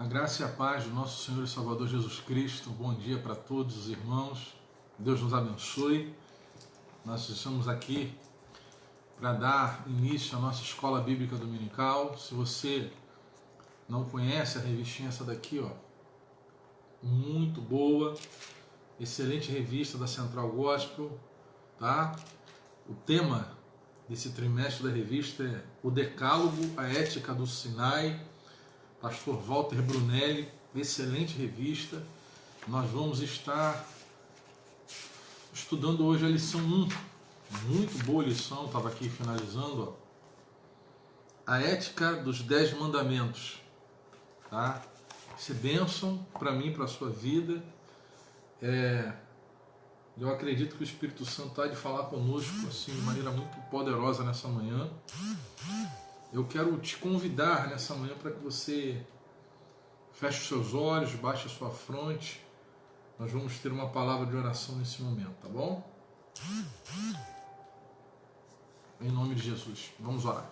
A graça e a paz do nosso Senhor e Salvador Jesus Cristo. Bom dia para todos os irmãos. Deus nos abençoe. Nós estamos aqui para dar início à nossa escola bíblica dominical. Se você não conhece a revistinha, essa daqui, ó, muito boa, excelente revista da Central Gospel, tá? O tema desse trimestre da revista é o Decálogo, a Ética do Sinai. Pastor Walter Brunelli, excelente revista. Nós vamos estar estudando hoje a lição 1, muito boa lição, estava aqui finalizando, ó. A ética dos 10 mandamentos, tá? Isso é bênção para mim, para a sua vida. Eu acredito que o Espírito Santo há de falar conosco assim, de maneira muito poderosa nessa manhã. Eu quero te convidar nessa manhã para que você feche os seus olhos, baixe a sua fronte. Nós vamos ter uma palavra de oração nesse momento, tá bom? Em nome de Jesus, vamos orar.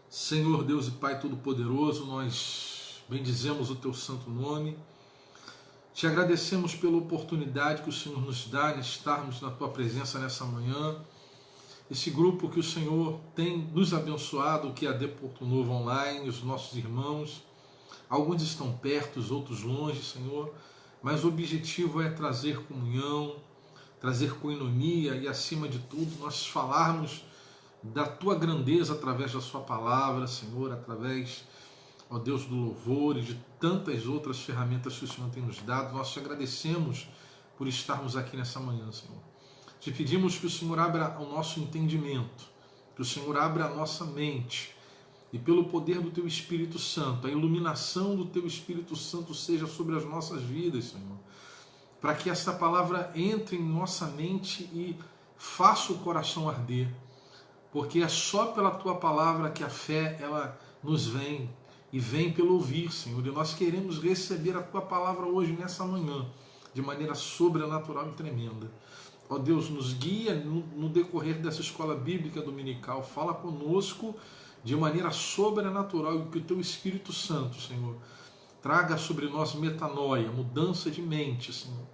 Senhor Deus e Pai Todo-Poderoso, nós bendizemos o Teu santo nome. Te agradecemos pela oportunidade que o Senhor nos dá de estarmos na Tua presença nessa manhã. Esse grupo que o Senhor tem nos abençoado, que é a de Porto Novo Online, os nossos irmãos, alguns estão perto, os outros longe, Senhor, mas o objetivo é trazer comunhão, trazer coinonia e, acima de tudo, nós falarmos da Tua grandeza através da Sua palavra, Senhor, através, ó Deus, do louvor e de tantas outras ferramentas que o Senhor tem nos dado. Nós te agradecemos por estarmos aqui nessa manhã, Senhor. Te pedimos que o Senhor abra o nosso entendimento, que o Senhor abra a nossa mente e pelo poder do Teu Espírito Santo, a iluminação do Teu Espírito Santo seja sobre as nossas vidas, Senhor, para que essa palavra entre em nossa mente e faça o coração arder, porque é só pela Tua palavra que a fé ela nos vem e vem pelo ouvir, Senhor, e nós queremos receber a Tua palavra hoje, nessa manhã, de maneira sobrenatural e tremenda. Ó Deus, nos guia no decorrer dessa escola bíblica dominical, fala conosco de maneira sobrenatural e que o Teu Espírito Santo, Senhor, traga sobre nós metanoia, mudança de mente, Senhor.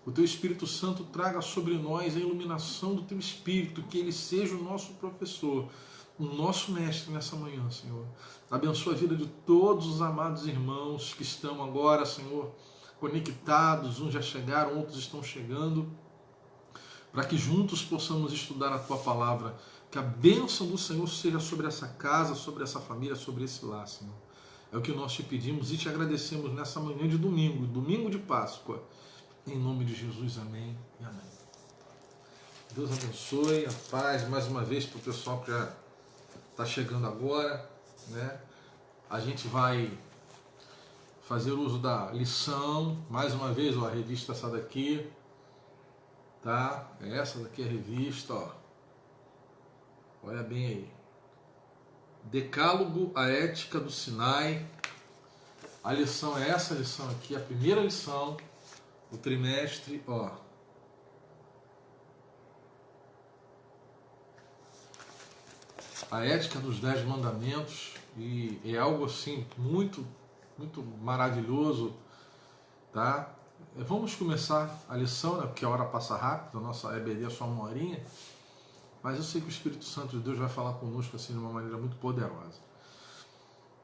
O Teu Espírito Santo traga sobre nós a iluminação do Teu Espírito, que Ele seja o nosso professor, o nosso mestre nessa manhã, Senhor. Abençoa a vida de todos os amados irmãos que estão agora, Senhor, conectados, uns já chegaram, outros estão chegando, para que juntos possamos estudar a Tua palavra, que a bênção do Senhor seja sobre essa casa, sobre essa família, sobre esse lar, Senhor. É o que nós te pedimos e te agradecemos nessa manhã de domingo, domingo de Páscoa, em nome de Jesus, amém e amém. Deus abençoe, a paz, mais uma vez para o pessoal que já está chegando agora, né? A gente vai fazer uso da lição, mais uma vez, ó, a revista essa daqui, tá? Essa daqui é a revista, ó. Olha bem aí. Decálogo, a Ética do Sinai. A lição é essa lição aqui, a primeira lição do trimestre, ó. A Ética dos 10 Mandamentos. E é algo assim muito, muito maravilhoso, tá? Vamos começar a lição, né? Porque a hora passa rápido, a nossa EBD é só uma horinha. Mas eu sei que o Espírito Santo de Deus vai falar conosco assim de uma maneira muito poderosa.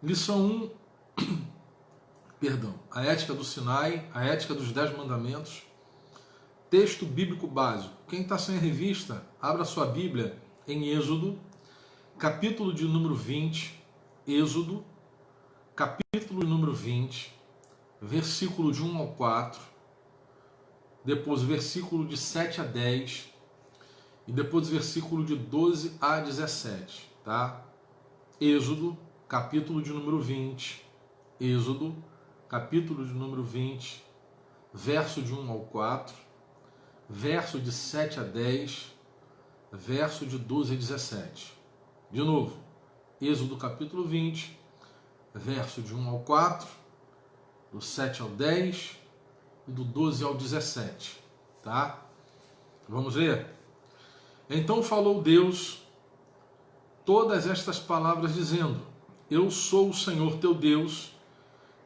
Lição 1, perdão, a ética do Sinai, a ética dos 10 mandamentos, texto bíblico básico. Quem está sem a revista, abra sua Bíblia em Êxodo, capítulo de número 20, Êxodo, capítulo de número 20, versículo de 1 ao 4, depois versículo de 7 a 10, e depois versículo de 12 a 17, tá? Êxodo, capítulo de número 20, Êxodo, capítulo de número 20, verso de 1 ao 4, verso de 7 a 10, verso de 12 a 17. De novo, Êxodo, capítulo 20, verso de 1 ao 4, do 7 ao 10 e do 12 ao 17, tá? Vamos ver? Então falou Deus todas estas palavras, dizendo: Eu sou o Senhor teu Deus,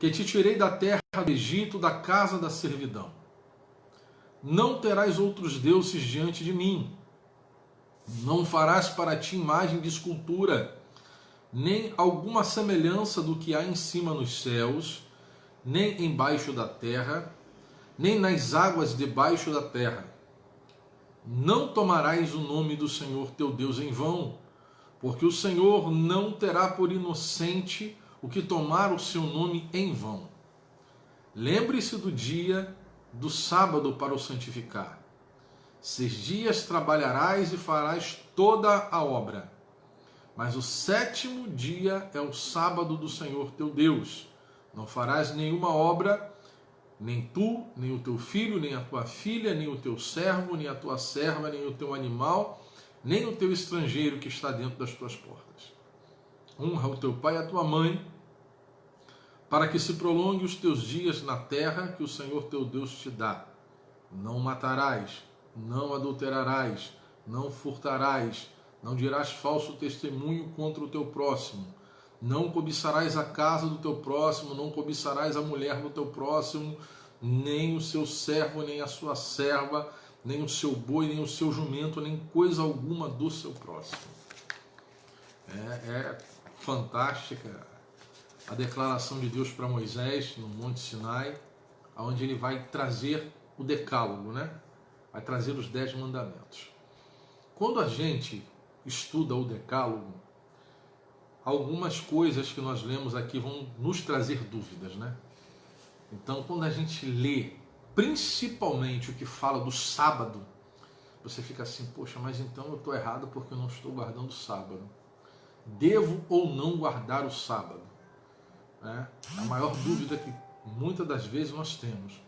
que te tirei da terra do Egito, da casa da servidão. Não terás outros deuses diante de mim. Não farás para ti imagem de escultura, nem alguma semelhança do que há em cima nos céus, nem embaixo da terra, nem nas águas debaixo da terra. Não tomarás o nome do Senhor teu Deus em vão, porque o Senhor não terá por inocente o que tomar o seu nome em vão. Lembre-se do dia do sábado para o santificar. 6 dias trabalharás e farás toda a obra, mas o 7º dia é o sábado do Senhor teu Deus. Não farás nenhuma obra, nem tu, nem o teu filho, nem a tua filha, nem o teu servo, nem a tua serva, nem o teu animal, nem o teu estrangeiro que está dentro das tuas portas. Honra o teu pai e a tua mãe, para que se prolongue os teus dias na terra que o Senhor teu Deus te dá. Não matarás, não adulterarás, não furtarás, não dirás falso testemunho contra o teu próximo, não cobiçarás a casa do teu próximo, não cobiçarás a mulher do teu próximo, nem o seu servo, nem a sua serva, nem o seu boi, nem o seu jumento, nem coisa alguma do seu próximo. É fantástica a declaração de Deus para Moisés no Monte Sinai, onde ele vai trazer o decálogo, né? Vai trazer os 10 mandamentos. Quando a gente estuda o decálogo, algumas coisas que nós lemos aqui vão nos trazer dúvidas, né? Então, quando a gente lê, principalmente o que fala do sábado, você fica assim, poxa, mas então eu estou errado porque eu não estou guardando o sábado. Devo ou não guardar o sábado? É a maior dúvida que muitas das vezes nós temos.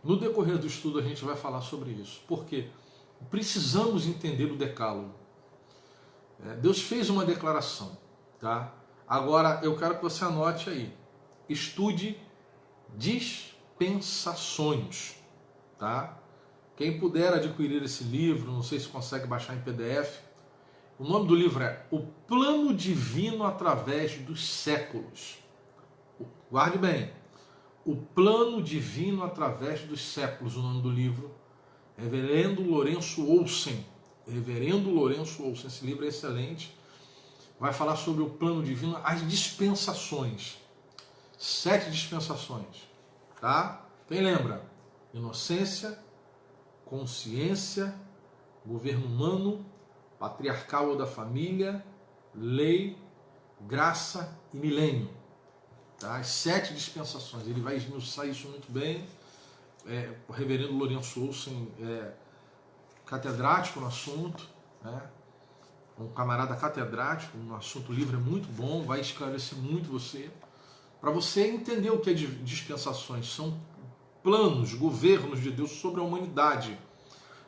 No decorrer do estudo a gente vai falar sobre isso. Por quê? Precisamos entender o decálogo. Deus fez uma declaração, tá? Agora eu quero que você anote aí. Estude dispensações, tá? Quem puder adquirir esse livro, não sei se consegue baixar em PDF. O nome do livro é O Plano Divino através dos Séculos. Guarde bem. O Plano Divino através dos Séculos, o nome do livro. Reverendo Lourenço Olsen. Reverendo Lourenço Olsen. Esse livro é excelente. Vai falar sobre o plano divino, as dispensações. 7 dispensações. Tá? Quem lembra? Inocência, consciência, governo humano, patriarcal ou da família, lei, graça e milênio. Tá? As 7 dispensações. Ele vai esmiuçar isso muito bem. O reverendo Lourenço Olsen é catedrático no assunto, né? Um camarada catedrático no assunto, o livro é muito bom, vai esclarecer muito você, para você entender o que é dispensações. São planos, governos de Deus sobre a humanidade,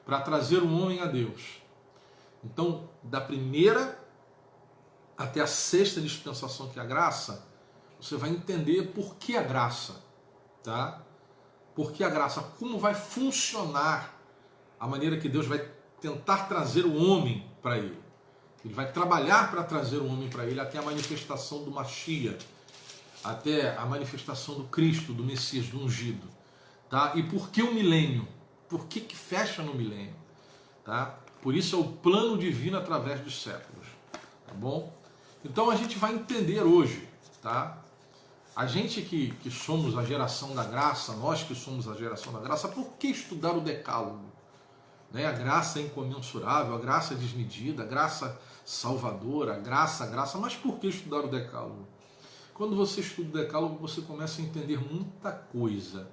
para trazer o homem a Deus. Então, da primeira até a 6ª dispensação, que é a graça, você vai entender por que a graça, tá? Por que a graça, como vai funcionar a maneira que Deus vai tentar trazer o homem para Ele. Ele vai trabalhar para trazer o homem para Ele até a manifestação do Mashiach, até a manifestação do Cristo, do Messias, do ungido. Tá? E por que o milênio? Por que fecha no milênio? Tá? Por isso é o plano divino através dos séculos. Tá bom? Então a gente vai entender hoje, tá? A gente que somos a geração da graça, nós que somos a geração da graça, por que estudar o decálogo? Né? A graça é incomensurável, a graça é desmedida, a graça salvadora, a graça, mas por que estudar o decálogo? Quando você estuda o decálogo, você começa a entender muita coisa.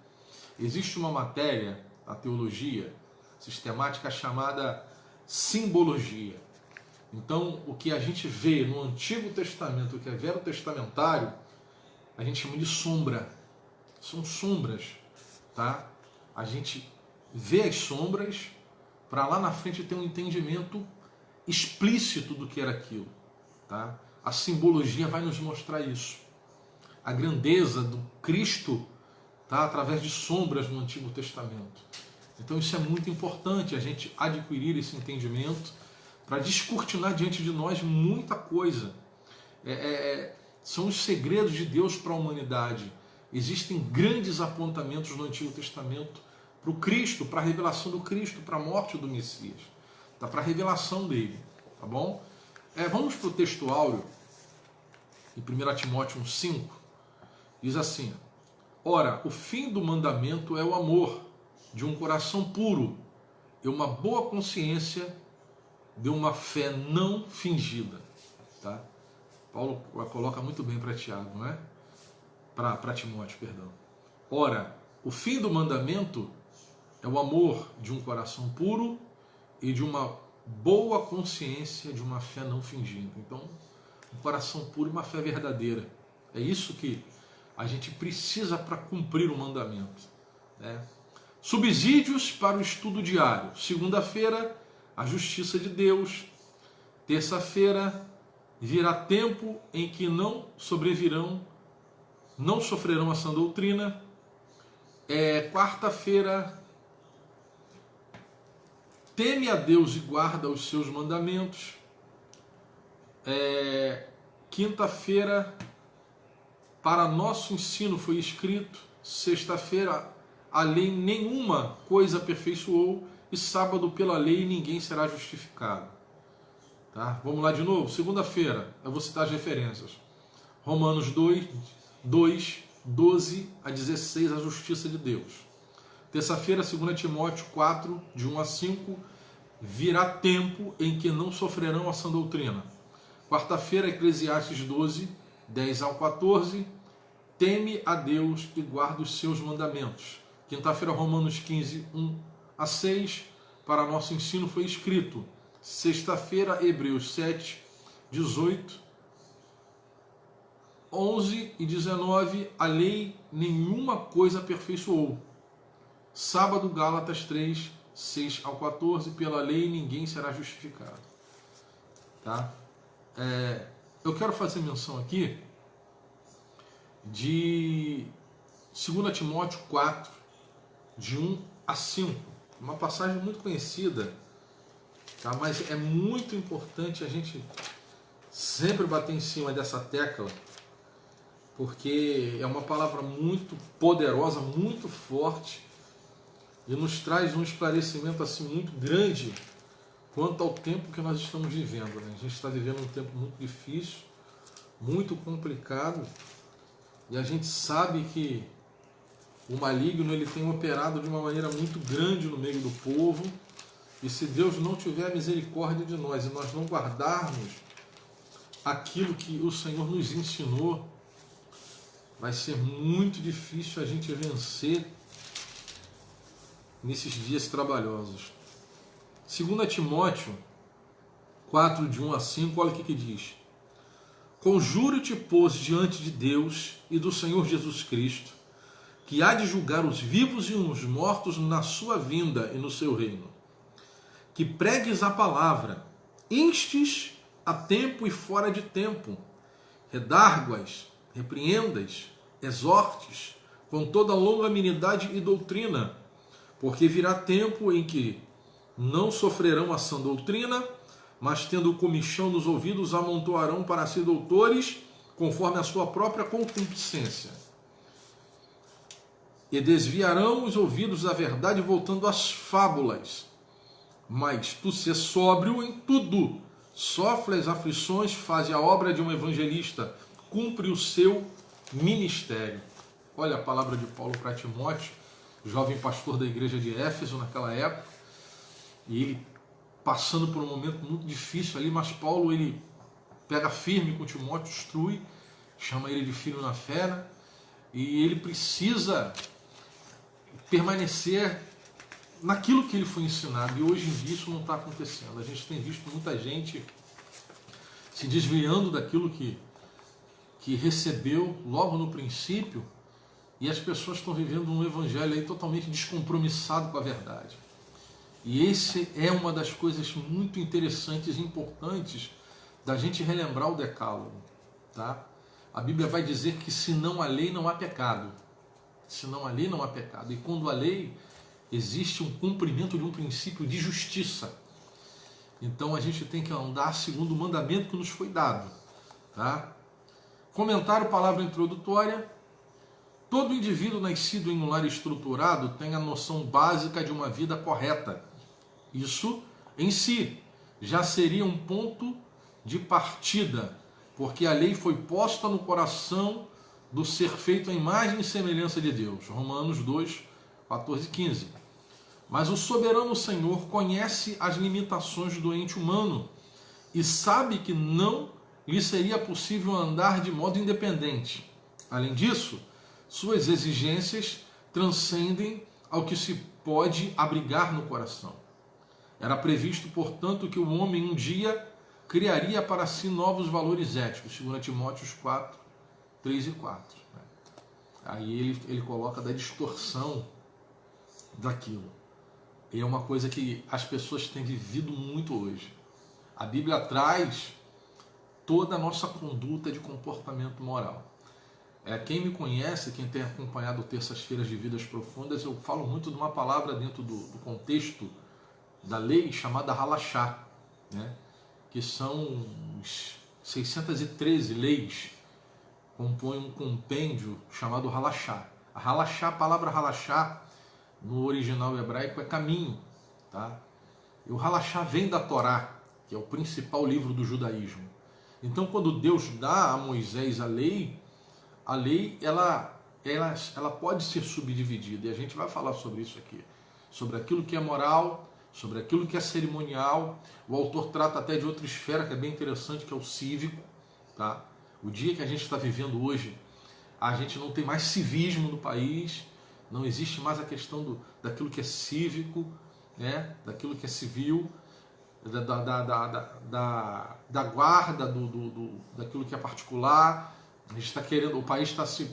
Existe uma matéria, a teologia sistemática, chamada simbologia. Então, o que a gente vê no Antigo Testamento, o que é verotestamentário, a gente chama de sombra. São sombras, tá? A gente vê as sombras para lá na frente ter um entendimento explícito do que era aquilo, tá? A simbologia vai nos mostrar isso. A grandeza do Cristo, tá? Através de sombras no Antigo Testamento. Então isso é muito importante, a gente adquirir esse entendimento para descortinar diante de nós muita coisa. São os segredos de Deus para a humanidade. Existem grandes apontamentos no Antigo Testamento para o Cristo, para a revelação do Cristo, para a morte do Messias, tá? Para a revelação dele, tá bom? Vamos para o texto áureo, em 1 Timóteo 1,5, diz assim: ora, o fim do mandamento é o amor, de um coração puro, e uma boa consciência, de uma fé não fingida. Tá? Paulo coloca muito bem para Tiago, não é? Para Timóteo, perdão. Ora, o fim do mandamento é o amor de um coração puro e de uma boa consciência, de uma fé não fingida. Então, um coração puro e uma fé verdadeira. É isso que a gente precisa para cumprir o mandamento, né? Subsídios para o estudo diário. Segunda-feira, a justiça de Deus. Terça-feira, virá tempo em que não sofrerão a sã doutrina. Quarta-feira, teme a Deus e guarda os seus mandamentos. Quinta-feira, para nosso ensino foi escrito. Sexta-feira, a lei nenhuma coisa aperfeiçoou. E sábado, pela lei, ninguém será justificado. Tá? Vamos lá de novo. Segunda-feira, eu vou citar as referências. Romanos 2, 12 a 16, a justiça de Deus. Terça-feira, 2 Timóteo 4, de 1 a 5, virá tempo em que não sofrerão a sã doutrina. Quarta-feira, Eclesiastes 12, 10 ao 14, teme a Deus e guarda os seus mandamentos. Quinta-feira, Romanos 15, 1 a 6, para nosso ensino foi escrito. Sexta-feira, Hebreus 7, 18, 11 e 19, a lei nenhuma coisa aperfeiçoou. Sábado, Gálatas 3, 6 ao 14, pela lei ninguém será justificado. Tá? Eu quero fazer menção aqui de 2 Timóteo 4, de 1 a 5. Uma passagem muito conhecida, tá? Mas é muito importante a gente sempre bater em cima dessa tecla, porque é uma palavra muito poderosa, muito forte, e nos traz um esclarecimento assim muito grande quanto ao tempo que nós estamos vivendo, né? A gente está vivendo um tempo muito difícil, muito complicado, e a gente sabe que o maligno ele tem operado de uma maneira muito grande no meio do povo, e se Deus não tiver misericórdia de nós e nós não guardarmos aquilo que o Senhor nos ensinou, vai ser muito difícil a gente vencer nesses dias trabalhosos. 2 Timóteo 4, de 1 a 5, olha o que diz. Conjuro-te, pois, diante de Deus e do Senhor Jesus Cristo, que há de julgar os vivos e os mortos na sua vinda e no seu reino, que pregues a palavra, instes a tempo e fora de tempo, redarguas, repreendas, exortes, com toda longanimidade e doutrina, porque virá tempo em que não sofrerão a sã doutrina, mas tendo comichão nos ouvidos, amontoarão para si doutores, conforme a sua própria concupiscência. E desviarão os ouvidos da verdade, voltando às fábulas. Mas tu se sóbrio em tudo, sofre as aflições, faz a obra de um evangelista, cumpre o seu ministério. Olha a palavra de Paulo para Timóteo, jovem pastor da igreja de Éfeso naquela época, e ele passando por um momento muito difícil ali, mas Paulo ele pega firme com Timóteo, instrui, chama ele de filho na fé, né? E ele precisa permanecer naquilo que ele foi ensinado, e hoje em dia isso não está acontecendo. A gente tem visto muita gente se desviando daquilo que recebeu logo no princípio, e as pessoas estão vivendo um evangelho aí totalmente descompromissado com a verdade. E esse é uma das coisas muito interessantes e importantes da gente relembrar o decálogo, tá? A Bíblia vai dizer que senão a lei não há pecado. Senão a lei não há pecado. E quando a lei, existe um cumprimento de um princípio de justiça. Então a gente tem que andar segundo o mandamento que nos foi dado, tá? Comentário, palavra introdutória. Todo indivíduo nascido em um lar estruturado tem a noção básica de uma vida correta. Isso, em si, já seria um ponto de partida, porque a lei foi posta no coração do ser feito à imagem e semelhança de Deus. Romanos 2, 14 e 15. Mas o soberano Senhor conhece as limitações do ente humano e sabe que não lhe seria possível andar de modo independente. Além disso, suas exigências transcendem ao que se pode abrigar no coração. Era previsto, portanto, que o homem um dia criaria para si novos valores éticos, 2 Timóteo 4, 3 e 4. Aí ele coloca da distorção daquilo. E é uma coisa que as pessoas têm vivido muito hoje. A Bíblia traz toda a nossa conduta de comportamento moral. Quem me conhece, quem tem acompanhado Terças-feiras de Vidas Profundas, eu falo muito de uma palavra dentro do contexto da lei chamada halachá, né? Que são 613 leis, compõem um compêndio chamado halachá. A palavra halachá, no original hebraico, é caminho. Tá? E o halachá vem da Torá, que é o principal livro do judaísmo. Então, quando Deus dá a Moisés a lei ela pode ser subdividida, e a gente vai falar sobre isso aqui, sobre aquilo que é moral, sobre aquilo que é cerimonial. O autor trata até de outra esfera que é bem interessante, que é o cívico. Tá? O dia que a gente está vivendo hoje, a gente não tem mais civismo no país, não existe mais a questão daquilo que é cívico, né? Daquilo que é civil, da guarda, daquilo que é particular. A gente está querendo, o país está se...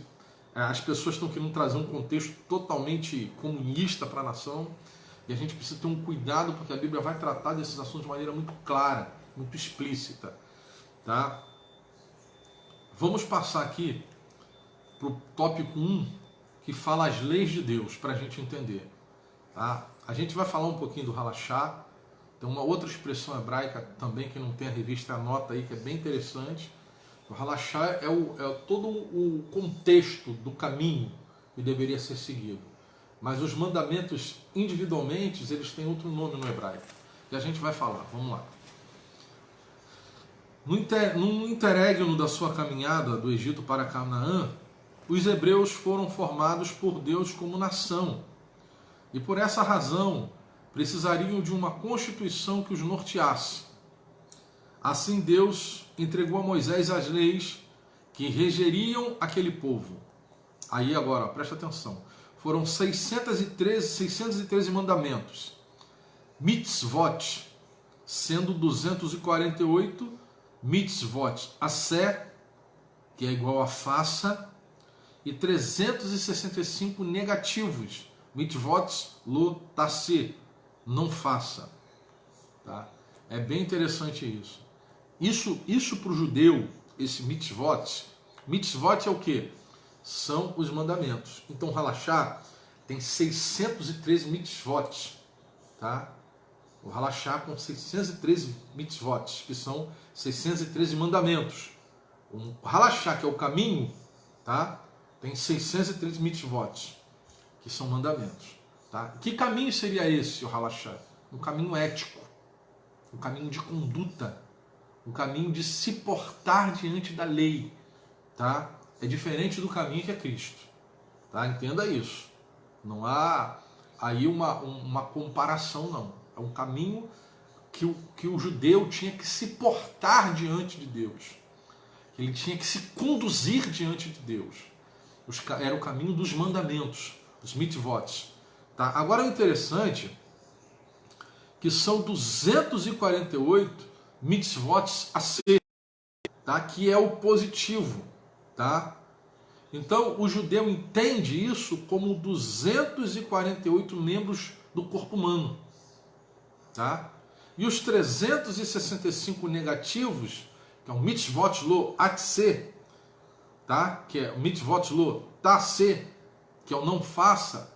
As pessoas estão querendo trazer um contexto totalmente comunista para a nação, e a gente precisa ter um cuidado, porque a Bíblia vai tratar desses assuntos de maneira muito clara, muito explícita. Tá? Vamos passar aqui para o tópico 1, que fala as leis de Deus, para a gente entender. Tá? A gente vai falar um pouquinho do halachá, tem uma outra expressão hebraica também, que não tem a revista, anota aí, que é bem interessante. O halachá é todo o contexto do caminho que deveria ser seguido. Mas os mandamentos individualmente, eles têm outro nome no hebraico, que a gente vai falar. Vamos lá. No interregno da sua caminhada do Egito para Canaã, os hebreus foram formados por Deus como nação. E por essa razão, precisariam de uma constituição que os norteasse. Assim Deus entregou a Moisés as leis que regeriam aquele povo. Aí agora, presta atenção. Foram 613 mandamentos. Mitzvot, sendo 248 mitzvot assé, que é igual a faça, e 365 negativos. Mitzvot lo tassé, não faça. Tá? É bem interessante isso. Isso para o judeu, esse mitzvot é o que? São os mandamentos. Então o halachá tem 613 mitzvot. Tá? O halachá com 613 mitzvot, que são 613 mandamentos. O halachá, que é o caminho, tá? Tem 613 mitzvot, que são mandamentos. Tá? Que caminho seria esse, o halachá? Um caminho ético, um caminho de conduta, um caminho de se portar diante da lei. Tá? É diferente do caminho que é Cristo. Tá? Entenda isso. Não há aí uma comparação, não. É um caminho que o judeu tinha que se portar diante de Deus. Ele tinha que se conduzir diante de Deus. Era o caminho dos mandamentos, os mitzvot. Tá? Agora é interessante que são 248 mitzvot a ser, tá? Que é o positivo. Tá? Então o judeu entende isso como 248 membros do corpo humano. Tá? E os 365 negativos, que é o mitzvot lo atse, tá? Que é o mitzvot lo tasse, que é o não faça,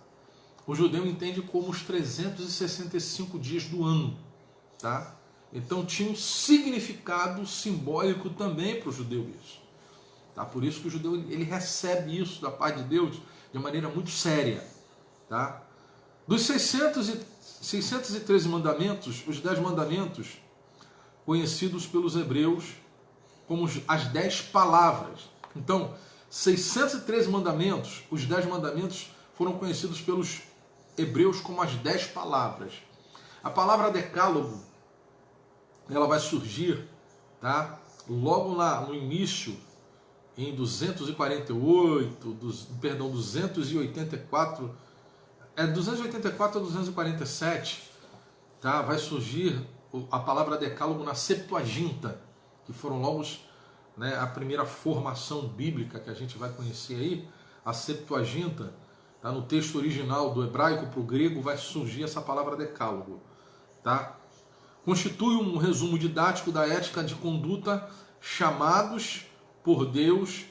o judeu entende como os 365 dias do ano. Tá? Então tinha um significado simbólico também para o judeu isso. Tá? Por isso que o judeu ele recebe isso da parte de Deus de maneira muito séria. Tá? Dos 613 mandamentos, os 10 mandamentos, conhecidos pelos hebreus como as 10 palavras. Então, 613 mandamentos, os 10 mandamentos foram conhecidos pelos hebreus como as 10 palavras. A palavra decálogo, ela vai surgir, tá? Logo lá no início, em 248, 284, 284 a 247, tá? Vai surgir a palavra decálogo na Septuaginta, que foram logo, né, a primeira formação bíblica que a gente vai conhecer aí, a Septuaginta, tá? No texto original do hebraico para o grego vai surgir essa palavra decálogo. Tá? Constitui um resumo didático da ética de conduta chamados por Deus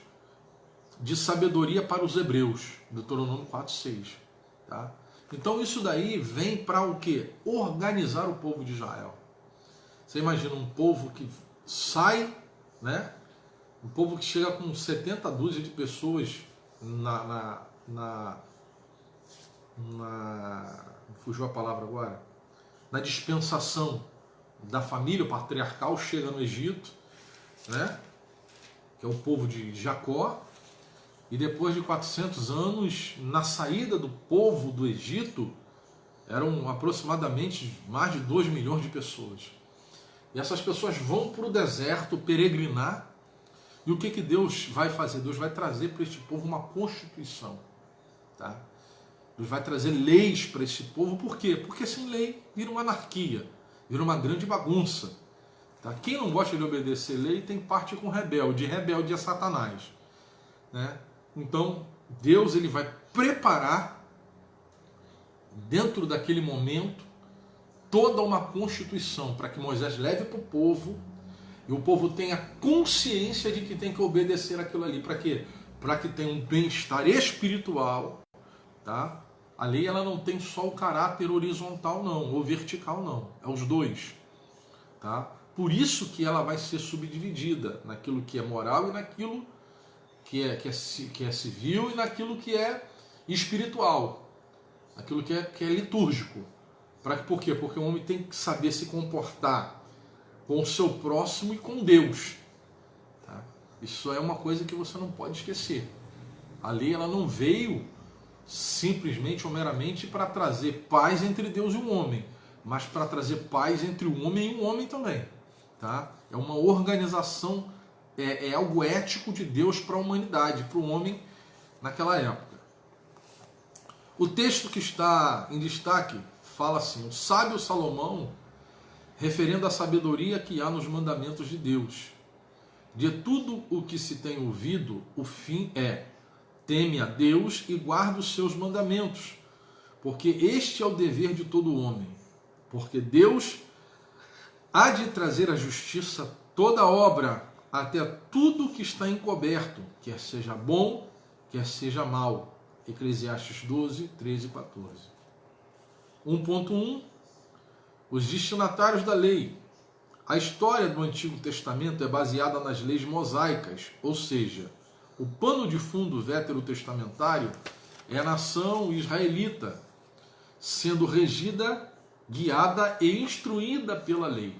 de sabedoria para os hebreus, Deuteronômio 4:6. Tá? Então isso daí vem para o quê? Organizar o povo de Israel. Você imagina um povo que sai, né? Um povo que chega com 70 dúzias de pessoas fugiu a palavra agora, na dispensação da família patriarcal, chega no Egito, né? Que é o povo de Jacó, e depois de 400 anos, na saída do povo do Egito, eram aproximadamente mais de 2 milhões de pessoas. E essas pessoas vão para o deserto peregrinar, e o que Deus vai fazer? Deus vai trazer para este povo uma constituição. Tá? Deus vai trazer leis para esse povo, por quê? Porque sem lei vira uma anarquia, vira uma grande bagunça. Tá? Quem não gosta de obedecer lei tem parte com rebelde é Satanás. Né? Então, Deus ele vai preparar, dentro daquele momento, toda uma constituição para que Moisés leve para o povo, e o povo tenha consciência de que tem que obedecer aquilo ali. Para quê? Para que tenha um bem-estar espiritual. Tá? A lei ela não tem só o caráter horizontal não, ou vertical não, é os dois. Tá? Por isso que ela vai ser subdividida naquilo que é moral e naquilo que é civil e naquilo que é espiritual, aquilo que é litúrgico. Por quê? Porque o homem tem que saber se comportar com o seu próximo e com Deus. Tá? Isso é uma coisa que você não pode esquecer. A lei ela não veio simplesmente ou meramente para trazer paz entre Deus e o homem, mas para trazer paz entre o homem e o homem também. Tá? É uma organização, é algo ético de Deus para a humanidade, para o homem naquela época. O texto que está em destaque fala assim: o sábio Salomão, referendo à sabedoria que há nos mandamentos de Deus, de tudo o que se tem ouvido, o fim é: teme a Deus e guarda os seus mandamentos, porque este é o dever de todo homem. Porque Deus há de trazer à justiça toda obra, até tudo que está encoberto, quer seja bom, quer seja mal. Eclesiastes 12, 13 e 14. 1.1. Os destinatários da lei. A história do Antigo Testamento é baseada nas leis mosaicas, ou seja, o pano de fundo veterotestamentário é a nação israelita, sendo regida, guiada e instruída pela lei.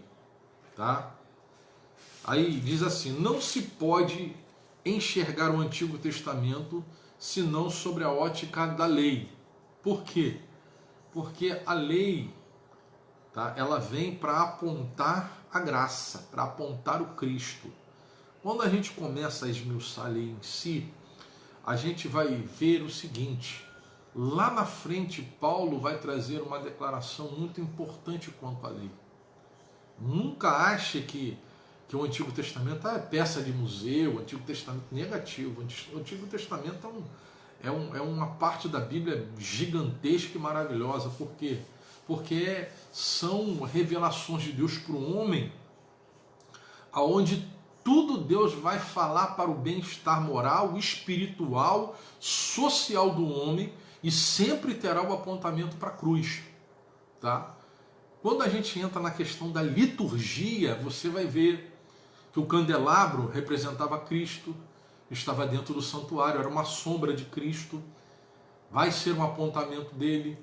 Tá? Aí diz assim: não se pode enxergar o Antigo Testamento senão sobre a ótica da lei. Por quê? Porque a lei, tá, ela vem para apontar a graça, para apontar o Cristo. Quando a gente começa a esmiuçar a lei em si, a gente vai ver o seguinte: lá na frente Paulo vai trazer uma declaração muito importante quanto à lei. Nunca ache que o Antigo Testamento é peça de museu, o Antigo Testamento negativo. O Antigo Testamento é uma parte da Bíblia gigantesca e maravilhosa. Por quê? Porque são revelações de Deus para o homem, aonde tudo Deus vai falar para o bem-estar moral, espiritual, social do homem, e sempre terá o apontamento para a cruz. Tá? Quando a gente entra na questão da liturgia, você vai ver que o candelabro representava Cristo, estava dentro do santuário, era uma sombra de Cristo, vai ser um apontamento dele.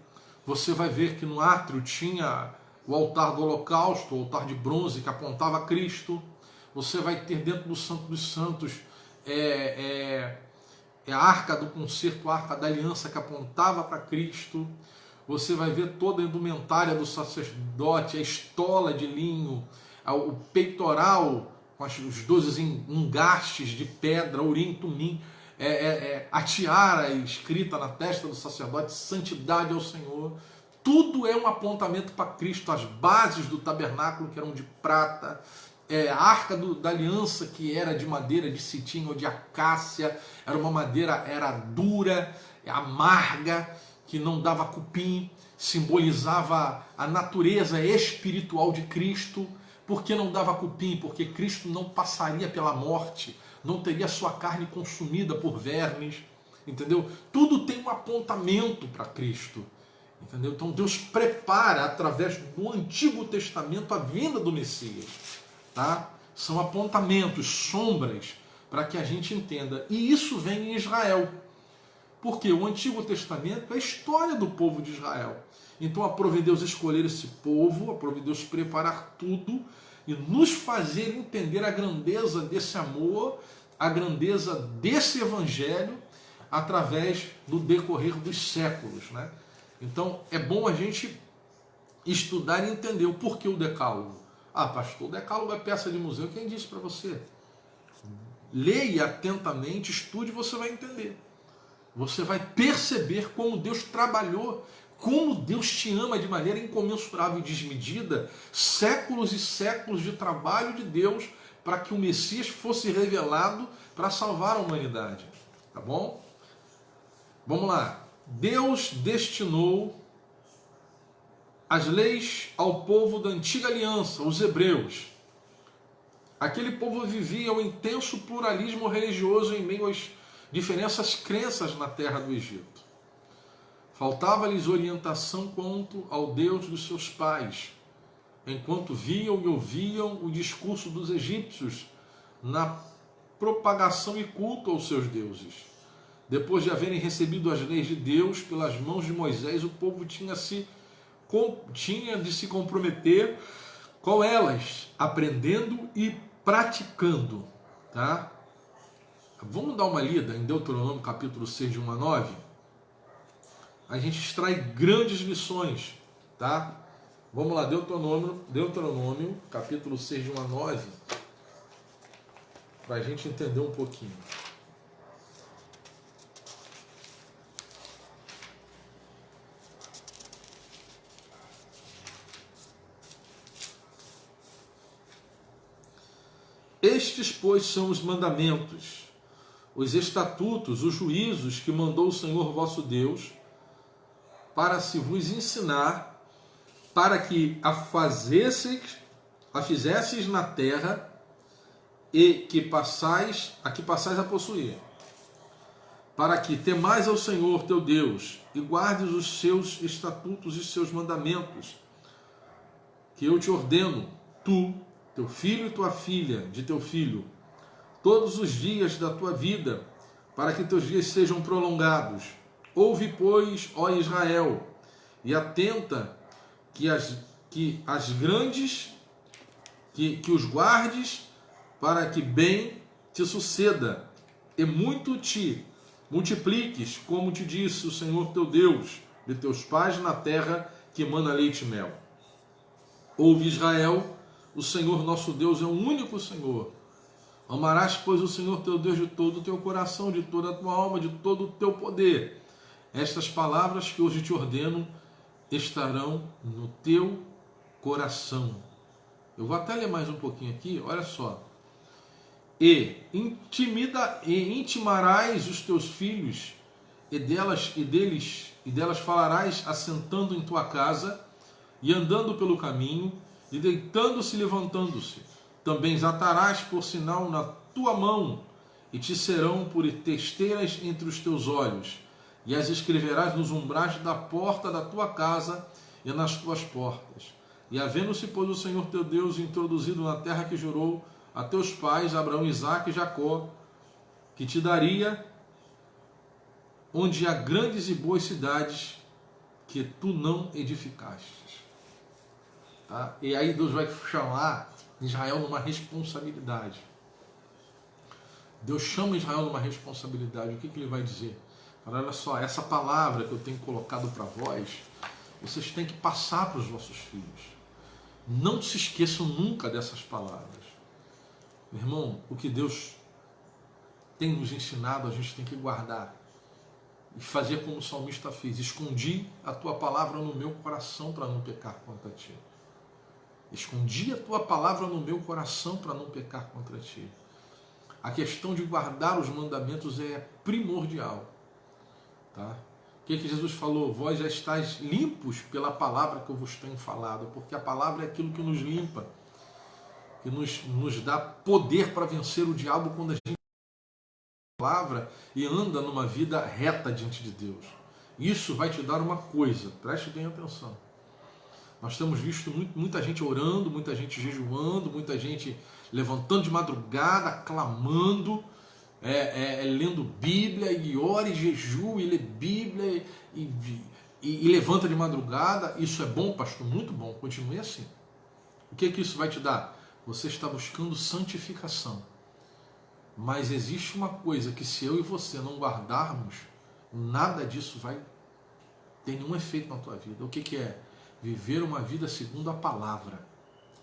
Você vai ver que no átrio tinha o altar do holocausto, o altar de bronze que apontava a Cristo. Você vai ter dentro do Santo dos Santos a arca do concerto, a arca da aliança que apontava para Cristo. Você vai ver toda a indumentária do sacerdote, a estola de linho, o peitoral com os 12 engastes de pedra, urim, tumim, a tiara escrita na testa do sacerdote, santidade ao Senhor. Tudo é um apontamento para Cristo. As bases do tabernáculo que eram de prata, a arca da aliança que era de madeira de citim ou de acácia, era uma madeira, era dura, amarga, que não dava cupim, simbolizava a natureza espiritual de Cristo. Por que não dava cupim? Porque Cristo não passaria pela morte, não teria sua carne consumida por vermes, entendeu? Tudo tem um apontamento para Cristo, entendeu? Então Deus prepara através do Antigo Testamento a vinda do Messias, tá? São apontamentos, sombras, para que a gente entenda. E isso vem em Israel, porque o Antigo Testamento é a história do povo de Israel. Então aprove Deus escolher esse povo, aprove Deus preparar tudo e nos fazer entender a grandeza desse amor, a grandeza desse evangelho através do decorrer dos séculos, né? Então é bom a gente estudar e entender o porquê o decálogo. Ah, pastor, o decálogo é peça de museu. Quem disse para você? Leia atentamente, estude, você vai entender. Você vai perceber como Deus trabalhou, como Deus te ama de maneira incomensurável e desmedida, séculos e séculos de trabalho de Deus para que o Messias fosse revelado para salvar a humanidade. Tá bom? Vamos lá. Deus destinou as leis ao povo da antiga aliança, os hebreus. Aquele povo vivia um intenso pluralismo religioso em meio às diferentes crenças na terra do Egito. Faltava-lhes orientação quanto ao Deus dos seus pais, enquanto viam e ouviam o discurso dos egípcios na propagação e culto aos seus deuses. Depois de haverem recebido as leis de Deus pelas mãos de Moisés, o povo tinha de se comprometer com elas, aprendendo e praticando. Tá? Vamos dar uma lida em Deuteronômio capítulo 6, de 1 a 9. A gente extrai grandes lições. Tá? Vamos lá, Deuteronômio capítulo 6, de 1 a 9, para a gente entender um pouquinho. Estes, pois, são os mandamentos, os estatutos, os juízos que mandou o Senhor vosso Deus, para se vos ensinar, para que a fizesseis na terra e que passais a possuir, para que temais ao Senhor teu Deus e guardes os seus estatutos e seus mandamentos, que eu te ordeno, tu, teu filho e tua filha de teu filho, todos os dias da tua vida, para que teus dias sejam prolongados. Ouve, pois, ó Israel, e atenta que os guardes, para que bem te suceda, e muito te multipliques, como te disse o Senhor teu Deus, de teus pais na terra que emana leite e mel. Ouve, Israel, o Senhor nosso Deus é o único Senhor. Amarás, pois, o Senhor teu Deus de todo o teu coração, de toda a tua alma, de todo o teu poder. Estas palavras que hoje te ordeno estarão no teu coração. Eu vou até ler mais um pouquinho aqui, olha só. E intimarás os teus filhos, e delas falarás assentando em tua casa, e andando pelo caminho, e deitando-se e levantando-se. Também as atarás por sinal na tua mão, e te serão por testeiras entre os teus olhos, e as escreverás nos umbrais da porta da tua casa e nas tuas portas. E havendo-se, pois, o Senhor teu Deus introduzido na terra que jurou a teus pais, Abraão, Isaque e Jacó, que te daria, onde há grandes e boas cidades que tu não edificaste. Tá? E aí Deus vai chamar Israel numa responsabilidade. Deus chama Israel numa responsabilidade. O que ele vai dizer? Fala, olha só, essa palavra que eu tenho colocado para vós, vocês têm que passar para os vossos filhos. Não se esqueçam nunca dessas palavras. Meu irmão, o que Deus tem nos ensinado, a gente tem que guardar. E fazer como o salmista fez. Escondi a tua palavra no meu coração para não pecar contra ti. Escondi a tua palavra no meu coração para não pecar contra ti. A questão de guardar os mandamentos é primordial. Tá? O que Jesus falou? Vós já estáis limpos pela palavra que eu vos tenho falado, porque a palavra é aquilo que nos limpa, que nos dá poder para vencer o diabo quando a gente palavra e anda numa vida reta diante de Deus. Isso vai te dar uma coisa, preste bem atenção. Nós temos visto muita gente orando, muita gente jejuando, muita gente levantando de madrugada, clamando, lendo Bíblia, e ora e jejua, e lê Bíblia, e levanta de madrugada. Isso é bom, pastor? Muito bom, continue assim. O que isso vai te dar? Você está buscando santificação. Mas existe uma coisa que se eu e você não guardarmos, nada disso vai ter nenhum efeito na tua vida. O que é? Viver uma vida segundo a palavra.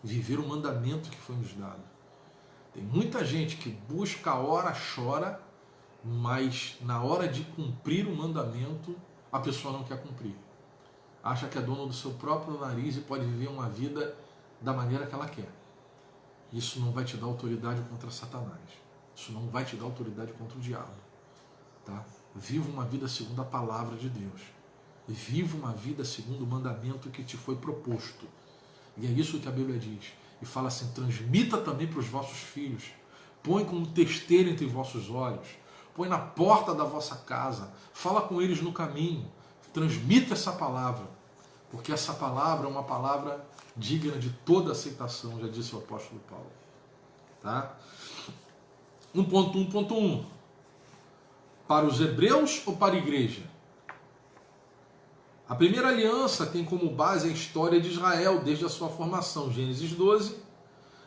Viver o mandamento que foi nos dado. Tem muita gente que busca a hora, chora, mas na hora de cumprir o mandamento, a pessoa não quer cumprir. Acha que é dono do seu próprio nariz e pode viver uma vida da maneira que ela quer. Isso não vai te dar autoridade contra Satanás. Isso não vai te dar autoridade contra o diabo. Tá? Viva uma vida segundo a palavra de Deus. E viva uma vida segundo o mandamento que te foi proposto. E é isso que a Bíblia diz. E fala assim, transmita também para os vossos filhos. Põe como testeiro entre vossos olhos. Põe na porta da vossa casa. Fala com eles no caminho. Transmita essa palavra. Porque essa palavra é uma palavra digna de toda aceitação, já disse o apóstolo Paulo. Tá? 1.1.1. Para os hebreus ou para a igreja? A primeira aliança tem como base a história de Israel desde a sua formação, Gênesis 12.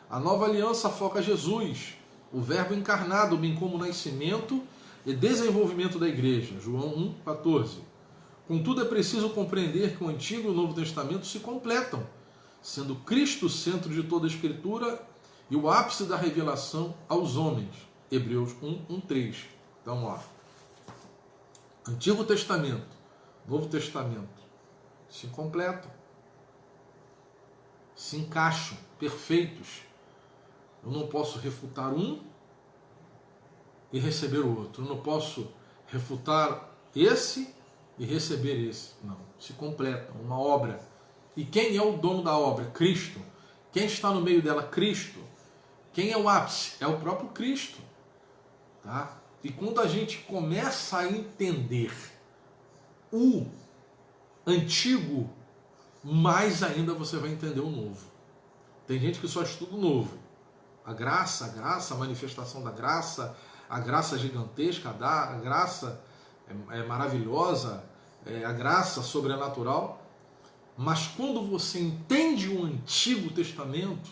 A nova aliança foca Jesus, o verbo encarnado, bem como o nascimento e desenvolvimento da igreja, João 1,14. Contudo, é preciso compreender que o Antigo e o Novo Testamento se completam, sendo Cristo o centro de toda a Escritura e o ápice da revelação aos homens, Hebreus 1:3. Então, ó, Antigo Testamento, Novo Testamento, se completam, se encaixam, perfeitos. Eu não posso refutar um e receber o outro. Eu não posso refutar esse e receber esse. Não, se completam, uma obra. E quem é o dono da obra? Cristo. Quem está no meio dela? Cristo. Quem é o ápice? É o próprio Cristo. Tá? E quando a gente começa a entender o antigo, mais ainda você vai entender o novo. Tem gente que só estuda o novo. A graça, a manifestação da graça, a graça gigantesca, a graça é maravilhosa, a graça sobrenatural. Mas quando você entende o Antigo Testamento,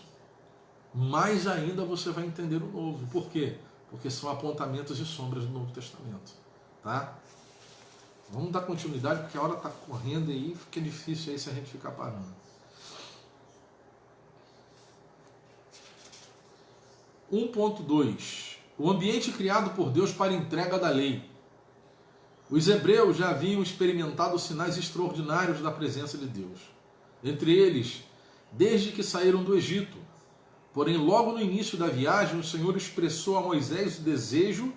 mais ainda você vai entender o Novo. Por quê? Porque são apontamentos e sombras do Novo Testamento. Tá? Vamos dar continuidade, porque a hora está correndo aí, fica difícil aí se a gente ficar parando. 1.2. O ambiente criado por Deus para a entrega da lei. Os hebreus já haviam experimentado sinais extraordinários da presença de Deus. Entre eles, desde que saíram do Egito. Porém, logo no início da viagem, o Senhor expressou a Moisés o desejo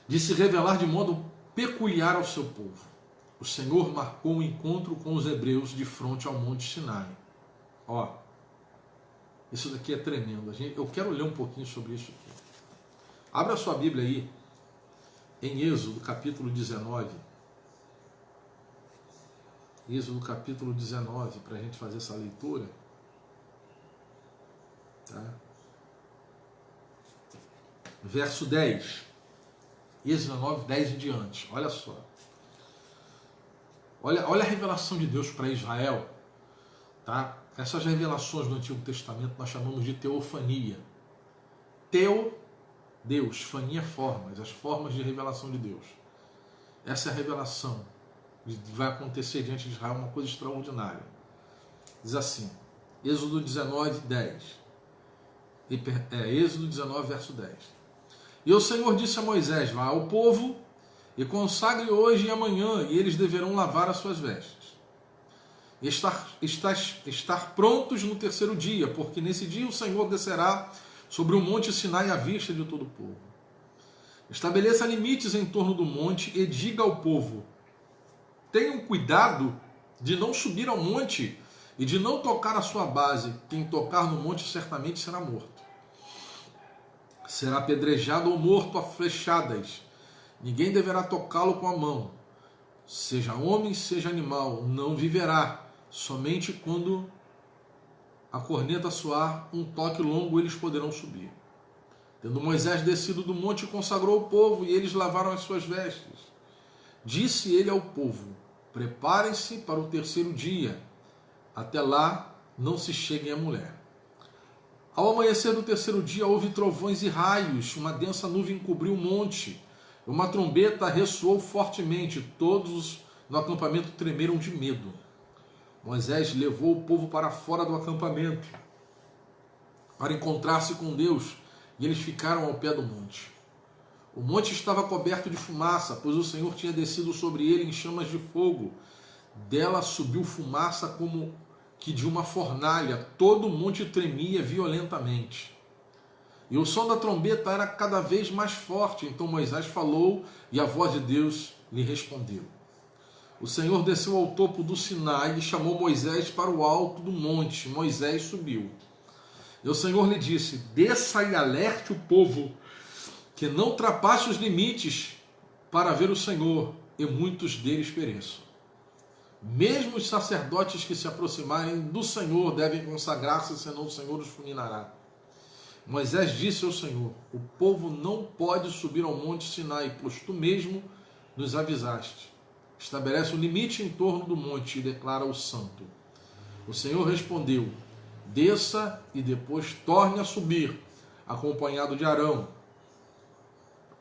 de se revelar de modo peculiar ao seu povo. O Senhor marcou um encontro com os hebreus de frente ao Monte Sinai. Ó, isso daqui é tremendo. Eu quero ler um pouquinho sobre isso aqui. Abra sua Bíblia aí, em Êxodo, capítulo 19. Êxodo, capítulo 19, para a gente fazer essa leitura. Tá? Verso 10. Êxodo 19, 10 em diante. Olha só. Olha a revelação de Deus para Israel. Tá? Essas revelações do Antigo Testamento nós chamamos de teofania. Teo, Deus, fania, formas, as formas de revelação de Deus. Essa é a revelação que vai acontecer diante de Israel, uma coisa extraordinária. Diz assim, Êxodo 19, 10. Êxodo 19, verso 10. E o Senhor disse a Moisés, vá ao povo e consagre hoje e amanhã, e eles deverão lavar as suas vestes. E estar prontos no terceiro dia, porque nesse dia o Senhor descerá sobre o monte Sinai à vista de todo o povo. Estabeleça limites em torno do monte e diga ao povo, tenham cuidado de não subir ao monte e de não tocar a sua base. Quem tocar no monte certamente será morto. Será apedrejado ou morto a flechadas. Ninguém deverá tocá-lo com a mão. Seja homem, seja animal, não viverá. Somente quando a corneta soar um toque longo eles poderão subir. Tendo Moisés descido do monte, consagrou o povo e eles lavaram as suas vestes. Disse ele ao povo, preparem-se para o terceiro dia. Até lá não se cheguem à mulher. Ao amanhecer do terceiro dia houve trovões e raios, uma densa nuvem cobriu o monte. Uma trombeta ressoou fortemente, todos no acampamento tremeram de medo. Moisés levou o povo para fora do acampamento para encontrar-se com Deus, e eles ficaram ao pé do monte. O monte estava coberto de fumaça, pois o Senhor tinha descido sobre ele em chamas de fogo. Dela subiu fumaça como que de uma fornalha, todo o monte tremia violentamente. E o som da trombeta era cada vez mais forte, então Moisés falou e a voz de Deus lhe respondeu. O Senhor desceu ao topo do Sinai e chamou Moisés para o alto do monte. Moisés subiu. E o Senhor lhe disse, desça e alerte o povo, que não ultrapasse os limites para ver o Senhor, e muitos deles pereçam. Mesmo os sacerdotes que se aproximarem do Senhor devem consagrar-se, senão o Senhor os fulminará. Moisés disse ao Senhor, o povo não pode subir ao monte Sinai, pois tu mesmo nos avisaste. Estabelece um limite em torno do monte e declara-o santo. O Senhor respondeu, desça e depois torne a subir, acompanhado de Arão.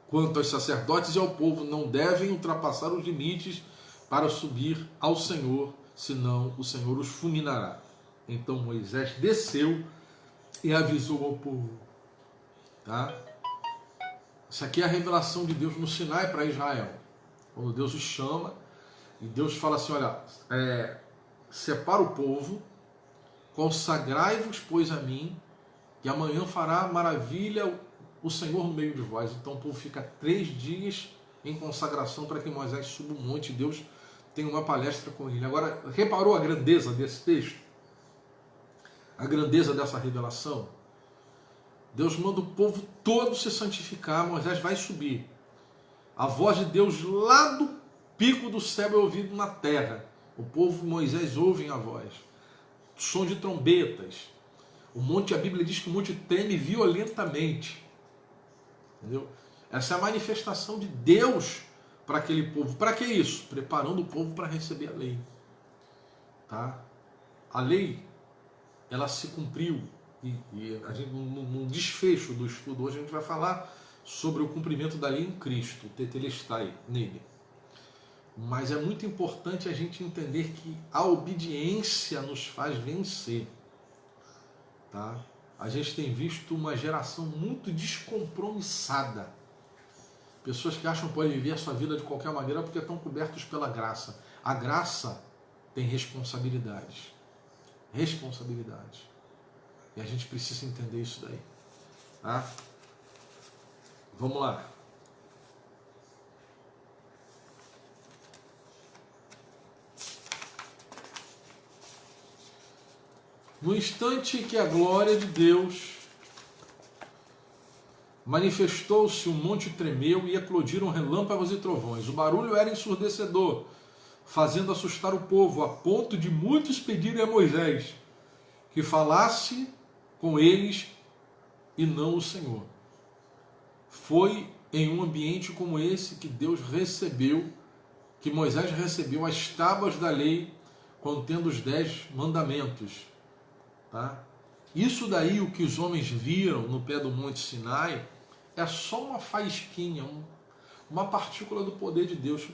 Quanto aos sacerdotes e ao povo, não devem ultrapassar os limites para subir ao Senhor, senão o Senhor os fulminará. Então Moisés desceu e avisou ao povo. Tá? Isso aqui é a revelação de Deus no Sinai para Israel. Quando Deus os chama, e Deus fala assim, olha, separa o povo, consagrai-vos, pois, a mim, e amanhã fará maravilha o Senhor no meio de vós. Então o povo fica 3 dias em consagração para que Moisés suba o monte e Deus tem uma palestra com ele. Agora, reparou a grandeza desse texto? A grandeza dessa revelação? Deus manda o povo todo se santificar, Moisés vai subir. A voz de Deus lá do pico do céu é ouvido na terra. O povo Moisés ouvem a voz. Som de trombetas. O monte, a Bíblia diz que o monte treme violentamente. Entendeu? Essa é a manifestação de Deus para aquele povo. Para que isso? Preparando o povo para receber a lei. Tá? A lei, ela se cumpriu. E a gente, no desfecho do estudo hoje a gente vai falar sobre o cumprimento da lei em Cristo, o tetelestai nele. Mas é muito importante a gente entender que a obediência nos faz vencer. Tá? A gente tem visto uma geração muito descompromissada. Pessoas que acham que podem viver a sua vida de qualquer maneira porque estão cobertos pela graça. A graça tem responsabilidades. Responsabilidades. E a gente precisa entender isso daí. Tá? Vamos lá. No instante que a glória de Deus manifestou-se, o monte tremeu e eclodiram relâmpagos e trovões. O barulho era ensurdecedor, fazendo assustar o povo, a ponto de muitos pedirem a Moisés que falasse com eles e não o Senhor. Foi em um ambiente como esse que Deus recebeu, que Moisés recebeu as tábuas da lei contendo os 10 mandamentos. Tá? Isso daí, o que os homens viram no pé do Monte Sinai, é só uma faísquinha, uma partícula do poder de Deus.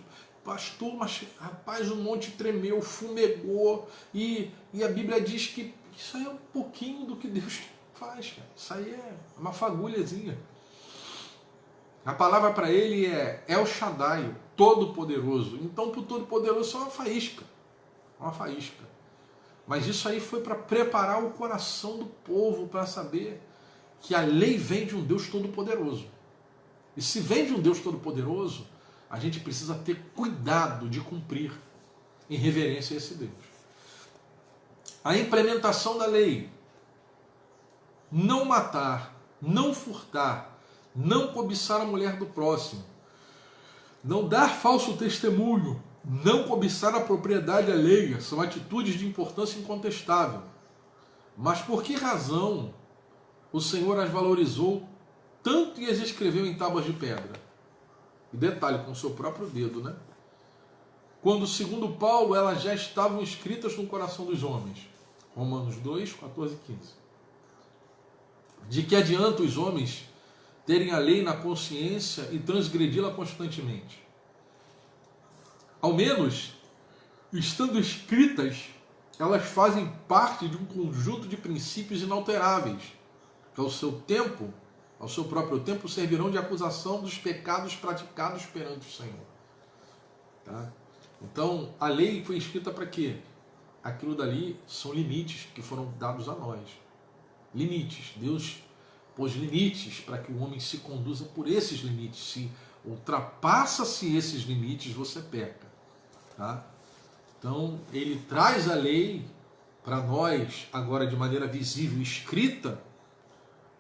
Pastor, mas rapaz, o monte tremeu, fumegou, e a Bíblia diz que isso aí é um pouquinho do que Deus faz. Cara. Isso aí é uma fagulhazinha. A palavra para ele é El Shaddai, Todo-Poderoso. Então, para o Todo-Poderoso, é uma faísca. Uma faísca. Mas isso aí foi para preparar o coração do povo para saber que a lei vem de um Deus Todo-Poderoso. E se vem de um Deus Todo-Poderoso, a gente precisa ter cuidado de cumprir em reverência a esse Deus. A implementação da lei: não matar, não furtar, não cobiçar a mulher do próximo, não dar falso testemunho, não cobiçar a propriedade alheia, são atitudes de importância incontestável. Mas por que razão o Senhor as valorizou tanto e as escreveu em tábuas de pedra? E detalhe, com o seu próprio dedo, né? Quando, segundo Paulo, elas já estavam escritas no coração dos homens. Romanos 2, 14 e 15. De que adianta os homens terem a lei na consciência e transgredi-la constantemente? Ao menos, estando escritas, elas fazem parte de um conjunto de princípios inalteráveis, que ao seu tempo, ao seu próprio tempo, servirão de acusação dos pecados praticados perante o Senhor. Tá? Então, a lei foi escrita para quê? Aquilo dali são limites que foram dados a nós. Limites. Deus pôs limites para que o homem se conduza por esses limites. Se ultrapassa-se esses limites, você peca. Tá? Então, ele traz a lei para nós, agora de maneira visível, escrita,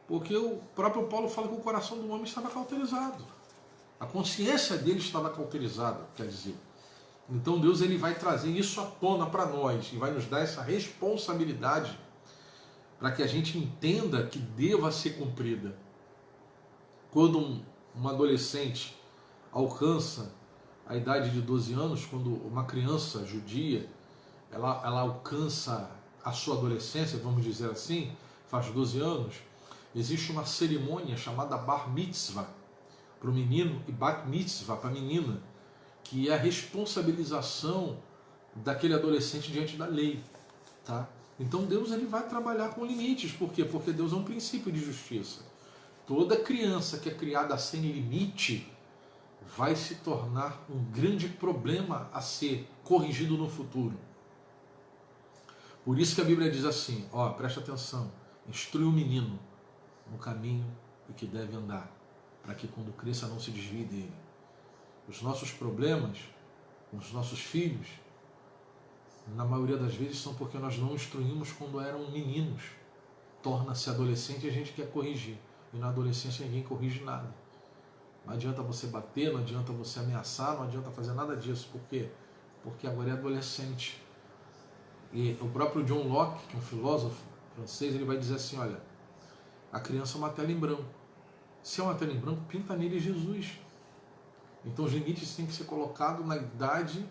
porque o próprio Paulo fala que o coração do homem estava cauterizado. A consciência dele estava cauterizada, quer dizer. Então Deus ele vai trazer isso à tona para nós e vai nos dar essa responsabilidade para que a gente entenda que deva ser cumprida. Quando um adolescente alcança a idade de 12 anos, quando uma criança judia, ela alcança a sua adolescência, vamos dizer assim, faz 12 anos, existe uma cerimônia chamada Bar Mitzvah para o menino e Bat Mitzvah para a menina, que é a responsabilização daquele adolescente diante da lei. Tá? Então Deus ele vai trabalhar com limites. Por quê? Porque Deus é um princípio de justiça. Toda criança que é criada sem limite vai se tornar um grande problema a ser corrigido no futuro. Por isso que a Bíblia diz assim, ó, presta atenção, instrui o menino no caminho em que deve andar, para que quando cresça não se desvie dele. Os nossos problemas com os nossos filhos, na maioria das vezes, são porque nós não instruímos quando eram meninos. Torna-se adolescente e a gente quer corrigir. E na adolescência ninguém corrige nada. Não adianta você bater, não adianta você ameaçar, não adianta fazer nada disso. Por quê? Porque agora é adolescente. E o próprio John Locke, que é um filósofo francês, ele vai dizer assim, olha, a criança é uma tela em branco. Se é uma tela em branco, pinta nele Jesus. Então os limites têm que ser colocados na idade,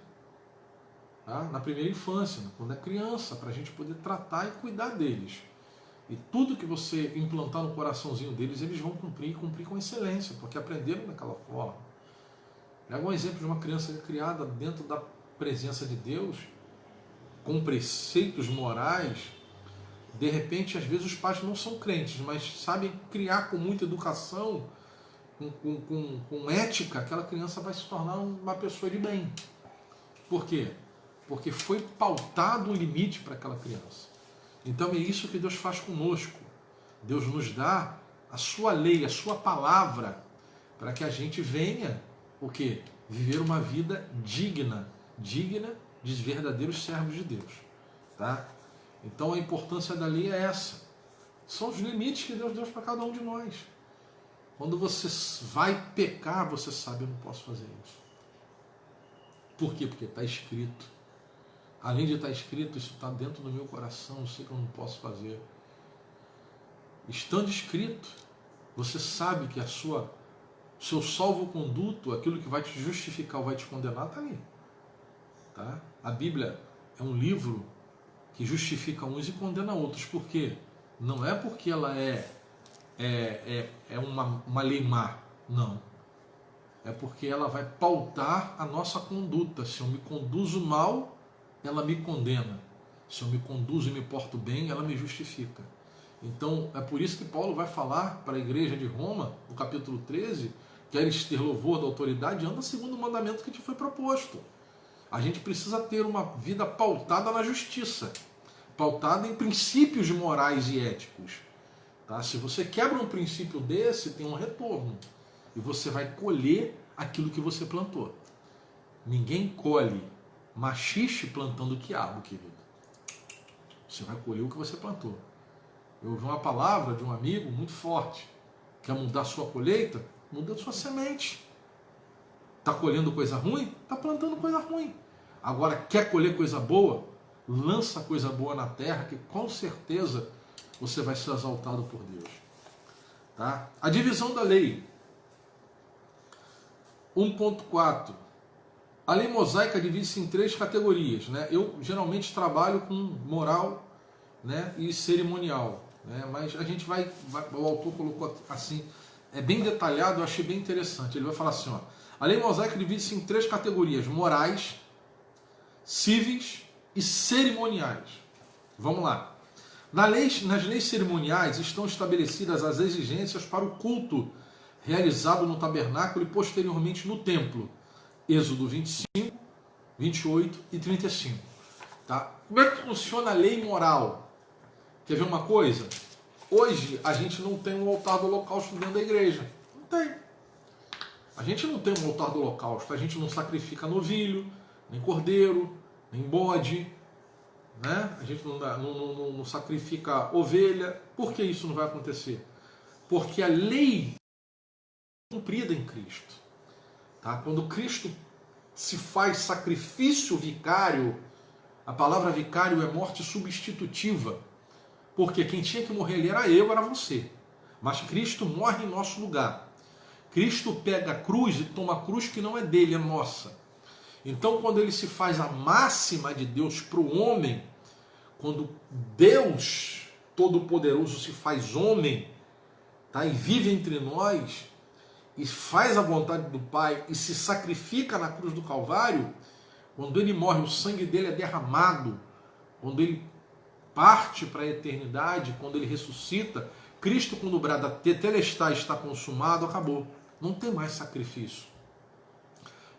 tá? Na primeira infância, quando é criança, para a gente poder tratar e cuidar deles. E tudo que você implantar no coraçãozinho deles, eles vão cumprir com excelência, porque aprenderam daquela forma. Pega um exemplo de uma criança criada dentro da presença de Deus, com preceitos morais. De repente, às vezes os pais não são crentes, mas sabem criar com muita educação, com ética, aquela criança vai se tornar uma pessoa de bem. Por quê? Porque foi pautado um limite para aquela criança. Então é isso que Deus faz conosco. Deus nos dá a sua lei, a sua palavra, para que a gente venha, o quê? Viver uma vida digna de verdadeiros servos de Deus. Tá? Então a importância da lei é essa. São os limites que Deus deu para cada um de nós. Quando você vai pecar, você sabe, eu não posso fazer isso. Por quê? Porque está escrito. Além de estar escrito, isso está dentro do meu coração, eu sei que eu não posso fazer. Estando escrito, você sabe que seu salvo-conduto, aquilo que vai te justificar ou vai te condenar, está ali. Tá? A Bíblia é um livro que justifica uns e condena outros. Por quê? Não é porque ela é uma lei má, não. É porque ela vai pautar a nossa conduta. Se eu me conduzo mal, ela me condena. Se eu me conduzo e me porto bem, ela me justifica. Então, é por isso que Paulo vai falar para a igreja de Roma, no capítulo 13, queres ter louvor da autoridade, anda segundo o mandamento que te foi proposto. A gente precisa ter uma vida pautada na justiça, pautada em princípios morais e éticos. Tá? Se você quebra um princípio desse, tem um retorno. E você vai colher aquilo que você plantou. Ninguém colhe machixe plantando quiabo, querido. Você vai colher o que você plantou. Eu ouvi uma palavra de um amigo muito forte. Quer mudar sua colheita? Muda sua semente. Está colhendo coisa ruim? Está plantando coisa ruim. Agora, quer colher coisa boa? Lança coisa boa na terra, que com certeza você vai ser exaltado por Deus. Tá? A divisão da lei. 1.4. A lei mosaica divide-se em 3 categorias. Né? Eu geralmente trabalho com moral, né, e cerimonial. Né? Mas a gente o autor colocou assim, é bem detalhado, eu achei bem interessante. Ele vai falar assim, ó, a lei mosaica divide-se em 3 categorias: morais, cíveis e cerimoniais. Vamos lá. Nas leis cerimoniais estão estabelecidas as exigências para o culto realizado no tabernáculo e posteriormente no templo. Êxodo 25, 28 e 35. Tá? Como é que funciona a lei moral? Quer ver uma coisa? Hoje a gente não tem um altar do holocausto dentro da igreja. Não tem. A gente não tem um altar do holocausto. A gente não sacrifica novilho, nem cordeiro, nem bode. Né? A gente não sacrifica ovelha. Por que isso não vai acontecer? Porque a lei é cumprida em Cristo. Tá? Quando Cristo se faz sacrifício vicário, a palavra vicário é morte substitutiva. Porque quem tinha que morrer ali era eu, era você. Mas Cristo morre em nosso lugar. Cristo pega a cruz e toma a cruz que não é dele, é nossa. Então, quando ele se faz a máxima de Deus para o homem, quando Deus Todo-Poderoso se faz homem, tá, e vive entre nós, e faz a vontade do Pai, e se sacrifica na cruz do Calvário, quando ele morre, o sangue dele é derramado, quando ele parte para a eternidade, quando ele ressuscita, Cristo, quando brada tetelestai, está consumado, acabou. Não tem mais sacrifício.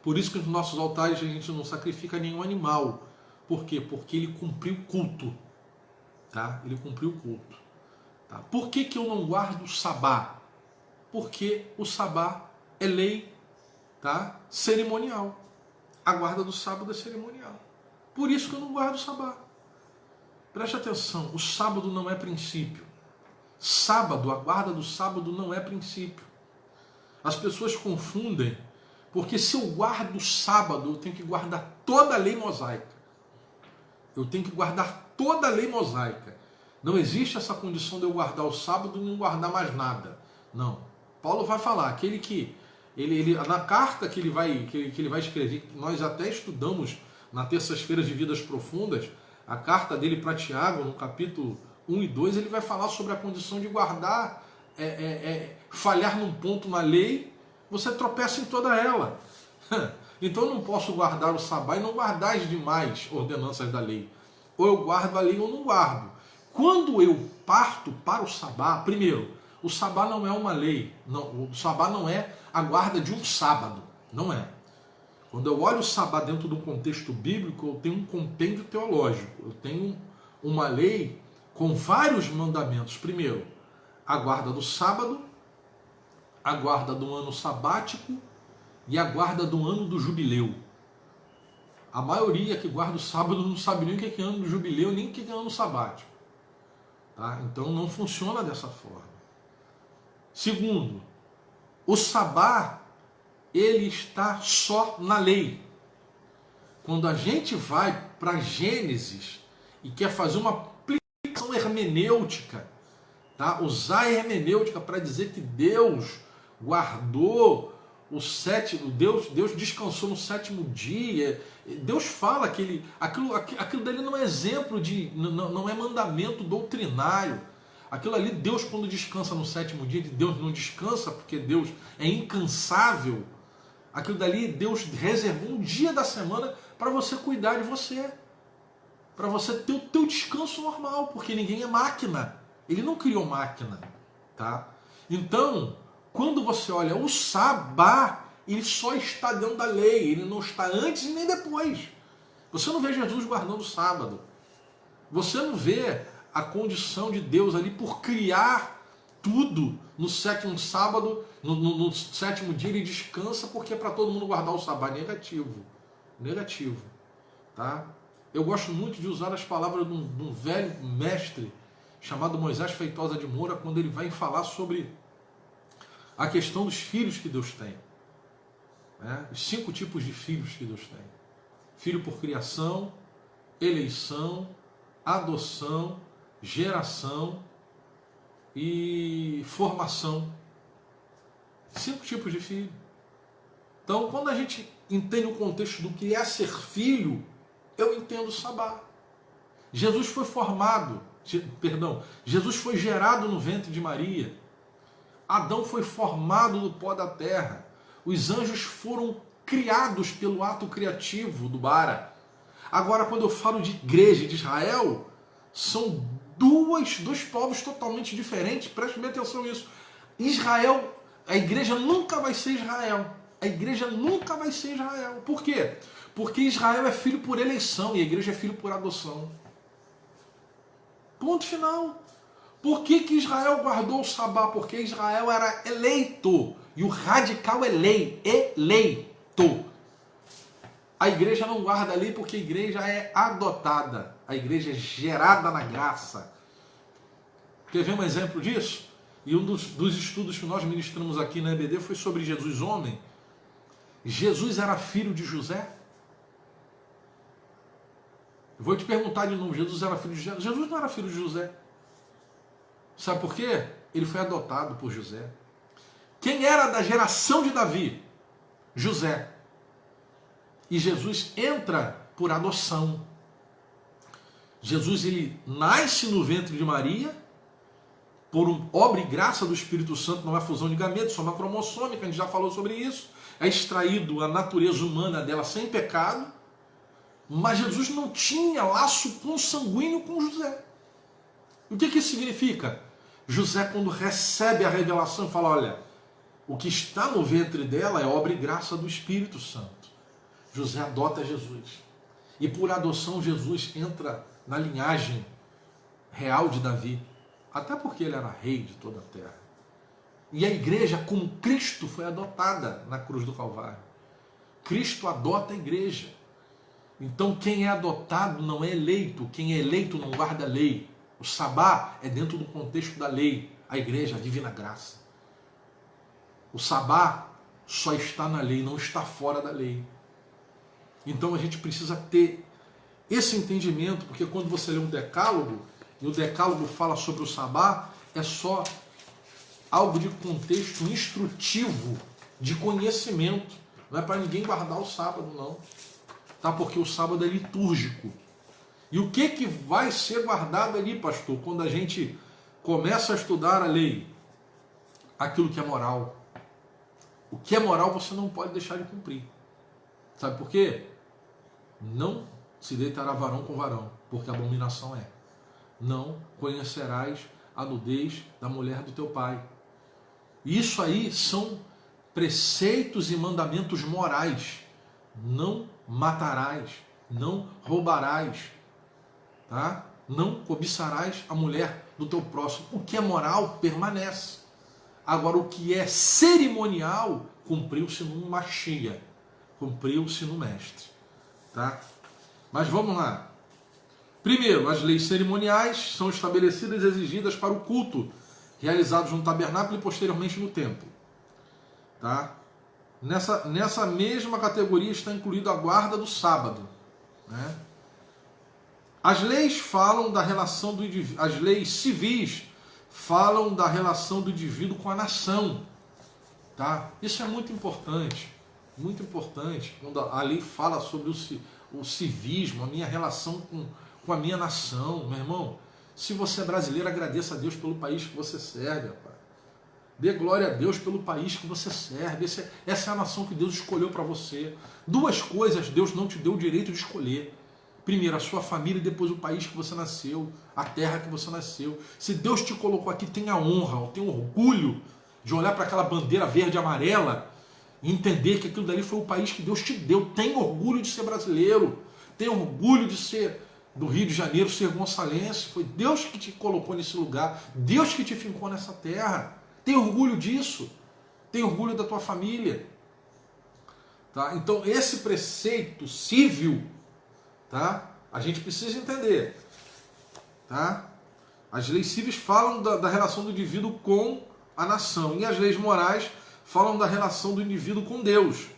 Por isso que nos nossos altares a gente não sacrifica nenhum animal. Por quê? Porque ele cumpriu o culto. Tá? Ele cumpriu o culto. Tá? Por que eu não guardo o sabá? Porque o sabá é lei, tá, cerimonial. A guarda do sábado é cerimonial. Por isso que eu não guardo o sabá. Preste atenção, o sábado não é princípio. Sábado, a guarda do sábado não é princípio. As pessoas confundem, porque se eu guardo o sábado, eu tenho que guardar toda a lei mosaica. Eu tenho que guardar toda a lei mosaica. Não existe essa condição de eu guardar o sábado e não guardar mais nada. Não. Paulo vai falar, aquele que, na carta que ele vai escrever, que nós até estudamos na terças-feiras de Vidas Profundas, a carta dele para Tiago, no capítulo 1 e 2, ele vai falar sobre a condição de guardar, falhar num ponto na lei, você tropeça em toda ela. Então eu não posso guardar o sabá e não guardar as demais ordenanças da lei. Ou eu guardo a lei ou não guardo. Quando eu parto para o sabá, primeiro, o sabá não é uma lei, não, o sabá não é a guarda de um sábado, não é. Quando eu olho o sabá dentro do contexto bíblico, eu tenho um compêndio teológico, eu tenho uma lei com vários mandamentos. Primeiro, a guarda do sábado, a guarda do ano sabático e a guarda do ano do jubileu. A maioria que guarda o sábado não sabe nem o que é ano do jubileu, nem o que é ano sabático. Tá? Então não funciona dessa forma. Segundo, o sabá, ele está só na lei. Quando a gente vai para Gênesis e quer fazer uma aplicação hermenêutica, tá? Usar a hermenêutica para dizer que Deus guardou o sétimo, Deus descansou no sétimo dia. Deus fala que aquilo dali não é exemplo não é mandamento doutrinário. Aquilo ali, Deus quando descansa no sétimo dia, Deus não descansa porque Deus é incansável. Aquilo dali, Deus reservou um dia da semana para você cuidar de você. Para você ter o teu descanso normal, porque ninguém é máquina. Ele não criou máquina. Tá? Então, quando você olha o Sabá, ele só está dentro da lei, ele não está antes e nem depois. Você não vê Jesus guardando o sábado. Você não vê a condição de Deus ali por criar tudo no sétimo sábado, no sétimo dia ele descansa porque é para todo mundo guardar o Sabá. Negativo. Negativo. Tá? Eu gosto muito de usar as palavras de um velho mestre chamado Moisés Feitosa de Moura, quando ele vai falar sobre a questão dos filhos que Deus tem. Os 5 tipos de filhos que Deus tem. Filho por criação, eleição, adoção, geração e formação. 5 tipos de filho. Então, quando a gente entende o contexto do que é ser filho, eu entendo o Sabá. Jesus foi Jesus foi gerado no ventre de Maria. Adão foi formado do pó da terra. Os anjos foram criados pelo ato criativo do Bara. Agora, quando eu falo de igreja de Israel, são dois povos totalmente diferentes. Preste bem atenção nisso. Israel, a igreja nunca vai ser Israel. A igreja nunca vai ser Israel. Por quê? Porque Israel é filho por eleição e a igreja é filho por adoção. Ponto final. Por que Israel guardou o Sabá? Porque Israel era eleito. E o radical é lei. Eleito. A igreja não guarda a lei porque a igreja é adotada. A igreja é gerada na graça. Quer ver um exemplo disso? E um dos estudos que nós ministramos aqui na EBD foi sobre Jesus homem. Jesus era filho de José? Eu vou te perguntar de novo, Jesus era filho de José? Jesus não era filho de José. Sabe por quê? Ele foi adotado por José. Quem era da geração de Davi? José. E Jesus entra por adoção. Jesus ele nasce no ventre de Maria, por obra e graça do Espírito Santo, não é fusão de gametos, só uma cromossômica, a gente já falou sobre isso. É extraído a natureza humana dela sem pecado. Mas Jesus não tinha laço consanguíneo com José. O que isso significa? José, quando recebe a revelação, fala, olha, o que está no ventre dela é obra e graça do Espírito Santo. José adota Jesus. E por adoção, Jesus entra na linhagem real de Davi. Até porque ele era rei de toda a terra. E a igreja, como Cristo, foi adotada na cruz do Calvário. Cristo adota a igreja. Então quem é adotado não é eleito, quem é eleito não guarda a lei. O Sabá é dentro do contexto da lei, a igreja, a divina graça. O Sabá só está na lei, não está fora da lei. Então a gente precisa ter esse entendimento, porque quando você lê um decálogo, e o decálogo fala sobre o Sabá, é só algo de contexto instrutivo, de conhecimento. Não é para ninguém guardar o sábado, não. Tá? Porque o sábado é litúrgico. E o que vai ser guardado ali, pastor, quando a gente começa a estudar a lei? Aquilo que é moral. O que é moral você não pode deixar de cumprir. Sabe por quê? Não se deitará varão com varão, porque a abominação é. Não conhecerás a nudez da mulher do teu pai. Isso aí são preceitos e mandamentos morais. Não matarás, não roubarás, tá? Não cobiçarás a mulher do teu próximo. O que é moral permanece. Agora, o que é cerimonial cumpriu-se no Machia, cumpriu-se no Mestre, tá? Mas vamos lá. Primeiro, as leis cerimoniais são estabelecidas e exigidas para o culto, realizados no tabernáculo e posteriormente no templo, tá? Nessa mesma categoria está incluída a guarda do sábado, né? As leis falam da relação do indivíduo, as leis civis falam da relação do indivíduo com a nação. tá? Isso é muito importante, quando a lei fala sobre o civismo, a minha relação com a minha nação, meu irmão. Se você é brasileiro, agradeça a Deus pelo país que você serve, rapaz. Dê glória a Deus pelo país que você serve. Essa é a nação que Deus escolheu para você. Duas coisas Deus não te deu o direito de escolher. Primeiro, a sua família, e depois o país que você nasceu, a terra que você nasceu. Se Deus te colocou aqui, tenha honra, tenha orgulho de olhar para aquela bandeira verde e amarela e entender que aquilo dali foi o país que Deus te deu. Tenha orgulho de ser brasileiro. Tenha orgulho de ser do Rio de Janeiro, ser gonçalense. Foi Deus que te colocou nesse lugar. Deus que te fincou nessa terra. Tenha orgulho disso. Tenha orgulho da tua família. Tá? Então, esse preceito civil, tá? A gente precisa entender. Tá? As leis cíveis falam da relação do indivíduo com a nação. E as leis morais falam da relação do indivíduo com Deus.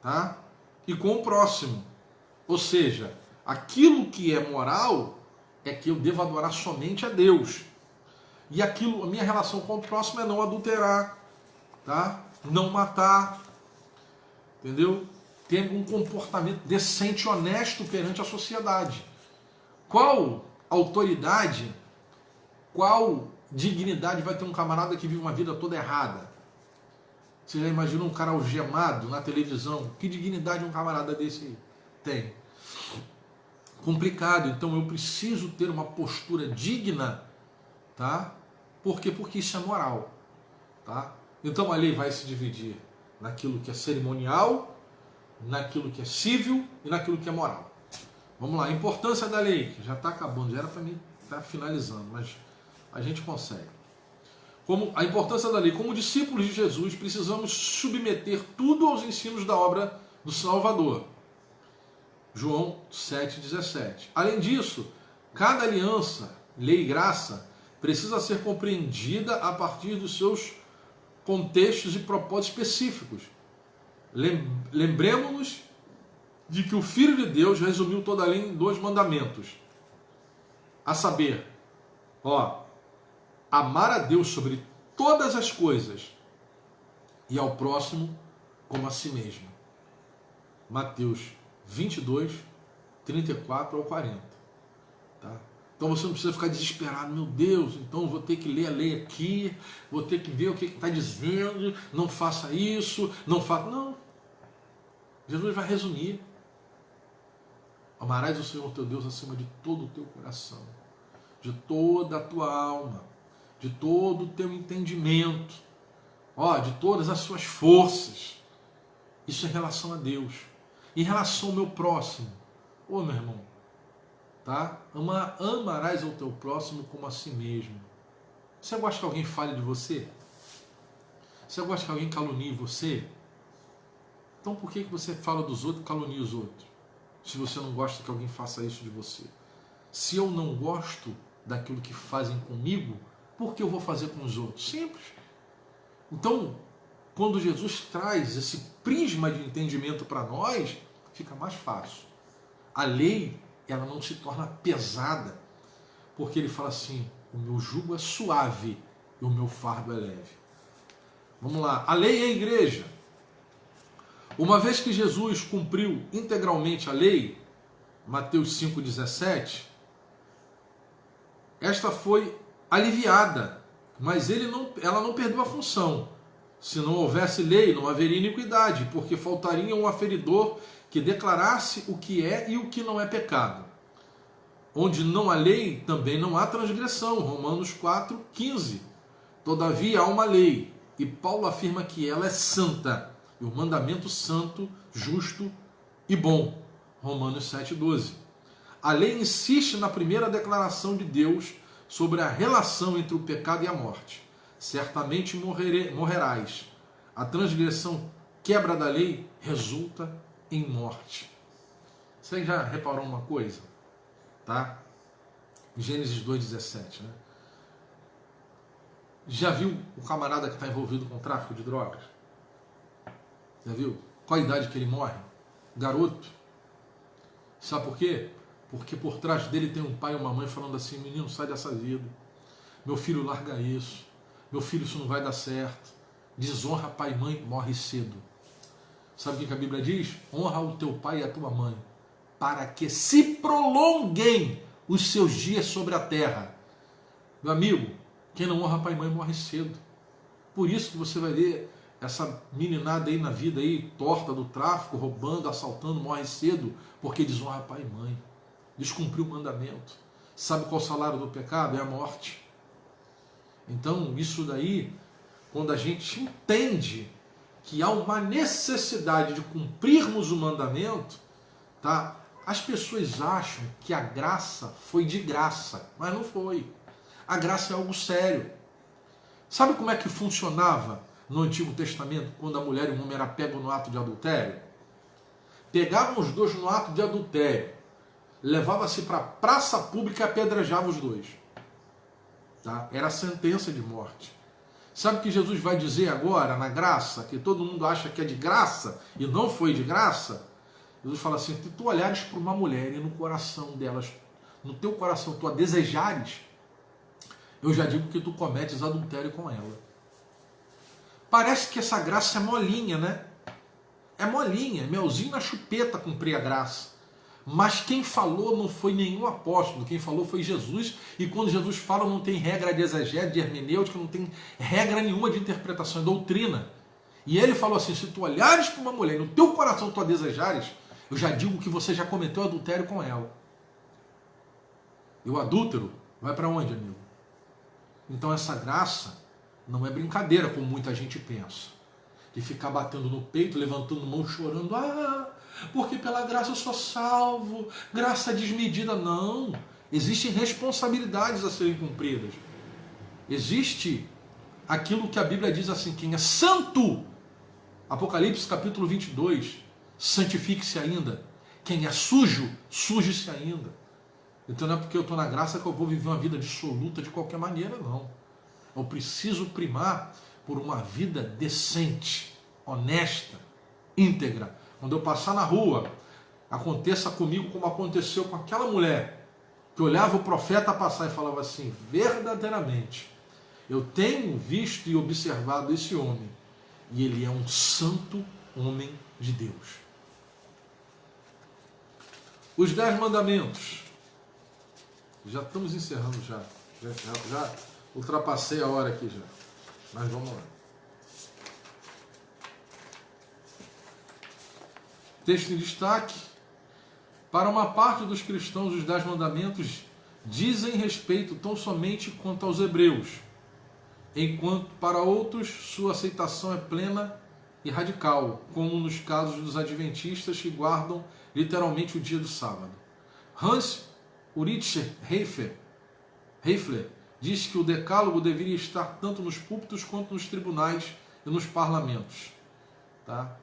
Tá? E com o próximo. Ou seja, aquilo que é moral é que eu devo adorar somente a Deus. E aquilo, a minha relação com o próximo é não adulterar, tá? Não matar, entendeu? Ter um comportamento decente e honesto perante a sociedade. Qual autoridade, qual dignidade vai ter um camarada que vive uma vida toda errada? Você já imaginou um cara algemado na televisão? Que dignidade um camarada desse tem? Complicado. Então eu preciso ter uma postura digna, tá? Por quê? Porque isso é moral, tá? Então a lei vai se dividir naquilo que é cerimonial, naquilo que é civil e naquilo que é moral. Vamos lá, a importância da lei, que já está acabando, já era para mim estar finalizando, mas a gente consegue. A importância da lei, como discípulos de Jesus, precisamos submeter tudo aos ensinos da obra do Salvador. João 7,17. Além disso, cada aliança, lei e graça, precisa ser compreendida a partir dos seus contextos e propósitos específicos. Lembremos-nos de que o Filho de Deus resumiu toda a lei em 2 mandamentos. A saber, amar a Deus sobre todas as coisas e ao próximo como a si mesmo. Mateus 22, 34 ao 40. Tá? Então você não precisa ficar desesperado. Meu Deus, então vou ter que ler a lei aqui, vou ter que ver o que está dizendo, não faça isso, não faça... Não. Jesus vai resumir. Amarás o Senhor teu Deus acima de todo o teu coração, de toda a tua alma, de todo o teu entendimento, de todas as suas forças. Isso é em relação a Deus. Em relação ao meu próximo, meu irmão, tá? Amarás ao teu próximo como a si mesmo. Você gosta que alguém fale de você? Você gosta que alguém calunie você? Então por que você fala dos outros e calunia os outros? Se você não gosta que alguém faça isso de você. Se eu não gosto daquilo que fazem comigo, por que eu vou fazer com os outros? Simples. Então, quando Jesus traz esse prisma de entendimento para nós, fica mais fácil. A lei, ela não se torna pesada, porque ele fala assim, o meu jugo é suave e o meu fardo é leve. Vamos lá, a lei é a igreja. Uma vez que Jesus cumpriu integralmente a lei, Mateus 5,17, esta foi aliviada, mas ela não perdeu a função. Se não houvesse lei, não haveria iniquidade, porque faltaria um aferidor que declarasse o que é e o que não é pecado. Onde não há lei, também não há transgressão. Romanos 4,15. Todavia há uma lei, e Paulo afirma que ela é santa, e o mandamento santo, justo e bom. Romanos 7,12. A lei insiste na primeira declaração de Deus sobre a relação entre o pecado e a morte. Certamente morrerás. A transgressão, quebra da lei, resulta em morte. Você já reparou uma coisa? Tá? Gênesis 2,17. Né? Já viu o camarada que está envolvido com tráfico de drogas? Já viu? Qual a idade que ele morre? Garoto. Sabe por quê? Porque por trás dele tem um pai e uma mãe falando assim, menino, sai dessa vida. Meu filho, larga isso. Meu filho, isso não vai dar certo. Desonra pai e mãe, morre cedo. Sabe o que a Bíblia diz? Honra o teu pai e a tua mãe, para que se prolonguem os seus dias sobre a terra. Meu amigo, quem não honra pai e mãe morre cedo. Por isso que você vai ver essa meninada aí na vida aí, torta do tráfico, roubando, assaltando, morre cedo, porque desonra pai e mãe. Descumpriu o mandamento. Sabe qual é o salário do pecado? É a morte. Então, isso daí, quando a gente entende que há uma necessidade de cumprirmos o mandamento, tá? As pessoas acham que a graça foi de graça, mas não foi. A graça é algo sério. Sabe como é que funcionava no Antigo Testamento, quando a mulher e o homem eram pegos no ato de adultério? Pegavam os dois no ato de adultério, levava-se para a praça pública e apedrejava os dois. Tá? Era a sentença de morte. Sabe o que Jesus vai dizer agora na graça, que todo mundo acha que é de graça e não foi de graça? Jesus fala assim: se tu olhares para uma mulher e no coração delas, no teu coração tu a desejares, eu já digo que tu cometes adultério com ela. Parece que essa graça é molinha, né? É molinha, melzinho na chupeta cumprir a graça. Mas quem falou não foi nenhum apóstolo, quem falou foi Jesus. E quando Jesus fala, não tem regra de exegese, de hermenêutica, não tem regra nenhuma de interpretação, é doutrina. E ele falou assim: se tu olhares para uma mulher e no teu coração tu a desejares, eu já digo que você já cometeu adultério com ela. E o adúltero vai para onde, amigo? Então essa graça não é brincadeira, como muita gente pensa. De ficar batendo no peito, levantando mão, chorando. Porque pela graça eu sou salvo. Graça desmedida. Não. Existem responsabilidades a serem cumpridas. Existe aquilo que a Bíblia diz assim: quem é santo, Apocalipse capítulo 22, santifique-se ainda. Quem é sujo, suje-se ainda. Então não é porque eu estou na graça que eu vou viver uma vida dissoluta de qualquer maneira, não. Eu preciso primar por uma vida decente, honesta, íntegra. Quando eu passar na rua, aconteça comigo como aconteceu com aquela mulher, que olhava o profeta passar e falava assim: verdadeiramente, eu tenho visto e observado esse homem, e ele é um santo homem de Deus. Os 10 mandamentos. Já estamos encerrando já ultrapassei a hora aqui já. Mas vamos lá. Texto em destaque. Para uma parte dos cristãos, os 10 mandamentos dizem respeito tão somente quanto aos hebreus, enquanto para outros sua aceitação é plena e radical, como nos casos dos adventistas que guardam literalmente o dia do sábado. Hans Ulrich Heifler diz que o decálogo deveria estar tanto nos púlpitos quanto nos tribunais e nos parlamentos. Tá?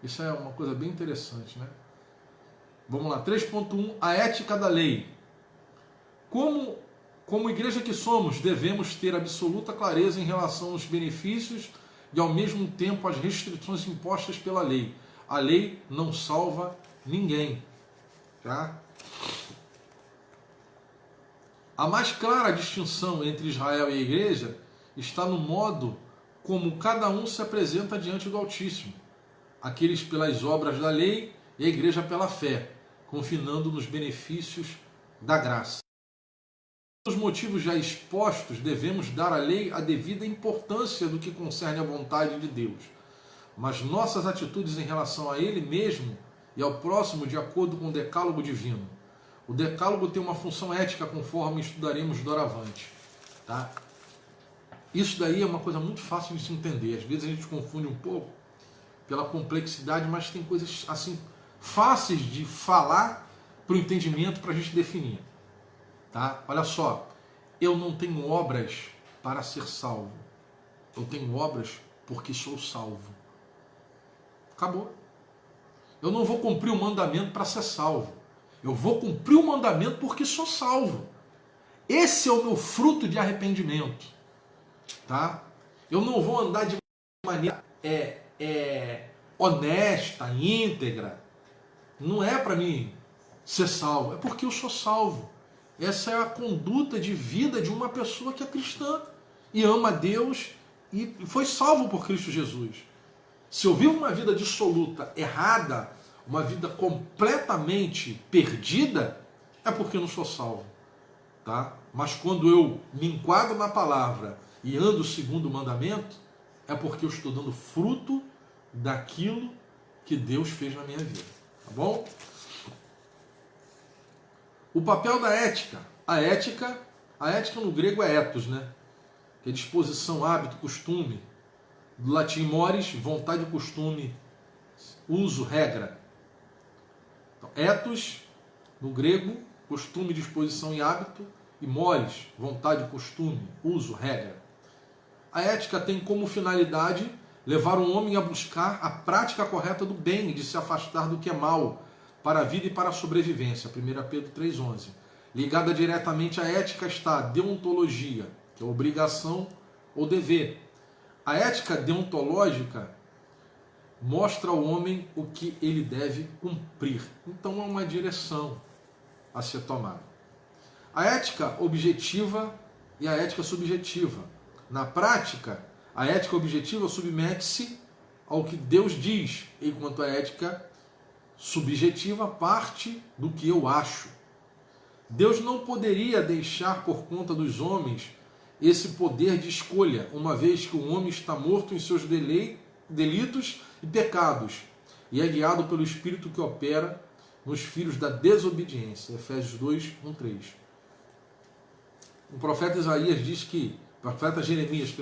Isso é uma coisa bem interessante, né? Vamos lá, 3.1, a ética da lei. Como igreja que somos, devemos ter absoluta clareza em relação aos benefícios e ao mesmo tempo as restrições impostas pela lei. A lei não salva ninguém. Tá? A mais clara distinção entre Israel e a igreja está no modo como cada um se apresenta diante do Altíssimo. Aqueles pelas obras da lei e a igreja pela fé, confinando nos benefícios da graça. Pelos motivos já expostos, devemos dar à lei a devida importância do que concerne à vontade de Deus. Mas nossas atitudes em relação a Ele mesmo e ao próximo de acordo com o decálogo divino. O decálogo tem uma função ética, conforme estudaremos doravante. Tá? Isso daí é uma coisa muito fácil de se entender. Às vezes a gente confunde um pouco pela complexidade, mas tem coisas assim fáceis de falar para o entendimento, para a gente definir. Tá? Olha só, eu não tenho obras para ser salvo. Eu tenho obras porque sou salvo. Acabou. Eu não vou cumprir o mandamento para ser salvo. Eu vou cumprir o mandamento porque sou salvo. Esse é o meu fruto de arrependimento. Tá? Eu não vou andar de maneira honesta, íntegra. Não é para mim ser salvo. É porque eu sou salvo. Essa é a conduta de vida de uma pessoa que é cristã e ama a Deus e foi salvo por Cristo Jesus. Se eu vivo uma vida dissoluta, errada, uma vida completamente perdida, é porque eu não sou salvo. Tá? Mas quando eu me enquadro na palavra e ando segundo o mandamento, é porque eu estou dando fruto daquilo que Deus fez na minha vida. Tá bom? O papel da ética. A ética no grego é ethos, né? Que é disposição, hábito, costume. Do latim mores, vontade, costume, uso, regra. Então, ethos, no grego, costume, disposição e hábito. E mores, vontade, costume, uso, regra. A ética tem como finalidade levar um homem a buscar a prática correta do bem e de se afastar do que é mal, para a vida e para a sobrevivência. 1 Pedro 3,11. Ligada diretamente à ética está a deontologia, que é obrigação ou dever. A ética deontológica mostra ao homem o que ele deve cumprir. Então é uma direção a ser tomada. A ética objetiva e a ética subjetiva. Na prática, a ética objetiva submete-se ao que Deus diz, enquanto a ética subjetiva parte do que eu acho. Deus não poderia deixar por conta dos homens esse poder de escolha, uma vez que o homem está morto em seus delitos e pecados e é guiado pelo Espírito que opera nos filhos da desobediência. Efésios 2, 1, 3. O profeta Jeremias diz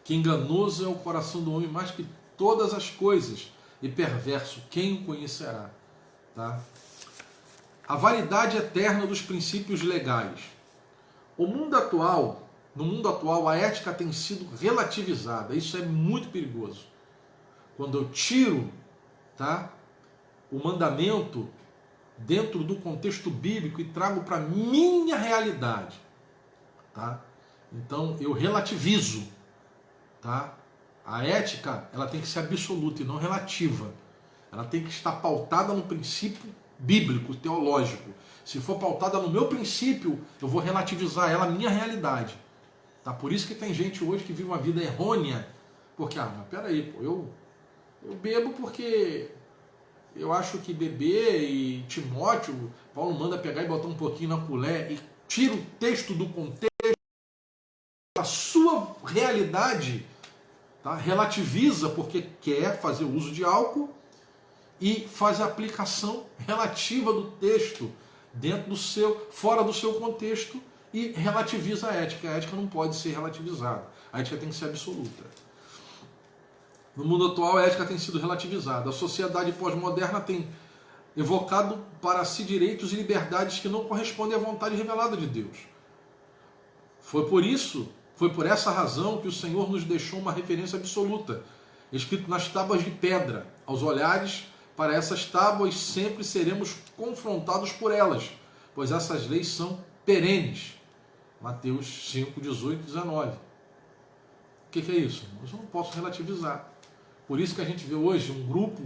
que enganoso é o coração do homem mais que todas as coisas e perverso, quem o conhecerá? Tá? A validade eterna dos princípios legais. No mundo atual, a ética tem sido relativizada. Isso é muito perigoso. Quando eu tiro, tá, o mandamento dentro do contexto bíblico e trago para a minha realidade. Tá? Então eu relativizo. Tá? A ética ela tem que ser absoluta e não relativa. Ela tem que estar pautada no princípio bíblico, teológico. Se for pautada no meu princípio, eu vou relativizar ela à minha realidade. Tá? Por isso que tem gente hoje que vive uma vida errônea. Porque, mas peraí, pô, eu bebo porque eu acho que beber e Timóteo, Paulo manda pegar e botar um pouquinho na colher e tira o texto do contexto, a sua realidade, tá? Relativiza porque quer fazer uso de álcool e faz a aplicação relativa do texto fora do seu contexto e relativiza a ética. A ética não pode ser relativizada. A ética tem que ser absoluta. No mundo atual, a ética tem sido relativizada. A sociedade pós-moderna tem evocado para si direitos e liberdades que não correspondem à vontade revelada de Deus. Foi por essa razão que o Senhor nos deixou uma referência absoluta, escrito nas tábuas de pedra. Aos olhares para essas tábuas sempre seremos confrontados por elas, pois essas leis são perenes. Mateus 5, 18, 19. O que é isso? Eu não posso relativizar. Por isso que a gente vê hoje um grupo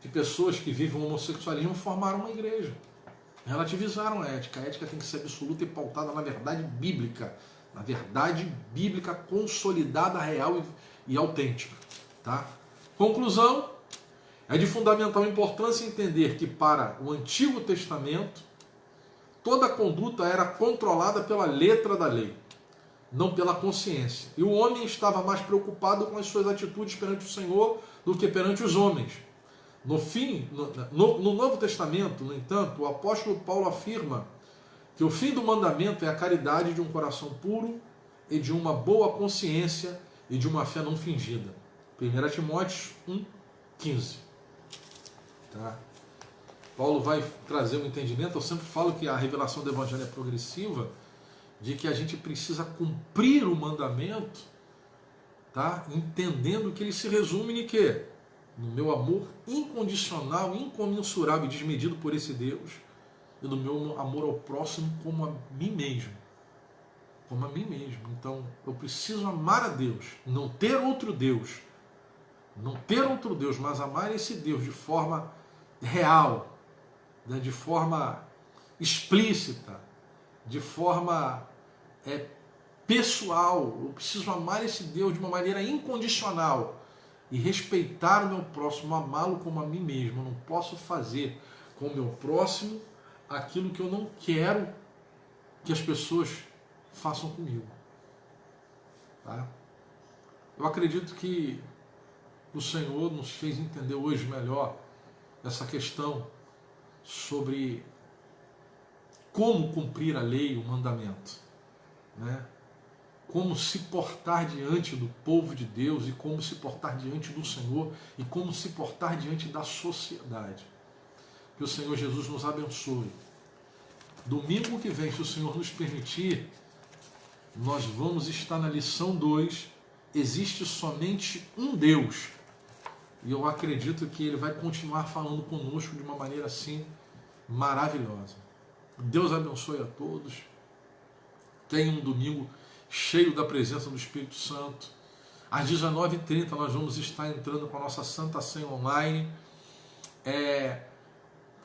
de pessoas que vivem o homossexualismo formaram uma igreja. Relativizaram a ética. A ética tem que ser absoluta e pautada na verdade bíblica. Na verdade bíblica consolidada, real e autêntica. Tá? Conclusão. É de fundamental importância entender que para o Antigo Testamento toda a conduta era controlada pela letra da lei, não pela consciência. E o homem estava mais preocupado com as suas atitudes perante o Senhor do que perante os homens. No Novo Testamento, no entanto, o apóstolo Paulo afirma que o fim do mandamento é a caridade de um coração puro e de uma boa consciência e de uma fé não fingida. 1 Timóteo 1, 15. Tá? Paulo vai trazer um entendimento. Eu sempre falo que a revelação do Evangelho é progressiva, de que a gente precisa cumprir o mandamento, tá? Entendendo que ele se resume em quê? No meu amor incondicional, incomensurável e desmedido por esse Deus, e no meu amor ao próximo como a mim mesmo. Como a mim mesmo. Então, eu preciso amar a Deus, não ter outro Deus. Não ter outro Deus, mas amar esse Deus de forma real, né? De forma explícita, de forma pessoal. Eu preciso amar esse Deus de uma maneira incondicional e respeitar o meu próximo, amá-lo como a mim mesmo. Eu não posso fazer com o meu próximo aquilo que eu não quero que as pessoas façam comigo. Tá? Eu acredito que o Senhor nos fez entender hoje melhor essa questão sobre como cumprir a lei, o mandamento, né? Como se portar diante do povo de Deus e como se portar diante do Senhor e como se portar diante da sociedade. Que o Senhor Jesus nos abençoe. Domingo que vem, se o Senhor nos permitir, nós vamos estar na lição 2. Existe somente um Deus. E eu acredito que Ele vai continuar falando conosco de uma maneira assim maravilhosa. Deus abençoe a todos. Tenha um domingo cheio da presença do Espírito Santo. Às 19h30 nós vamos estar entrando com a nossa Santa Ceia online.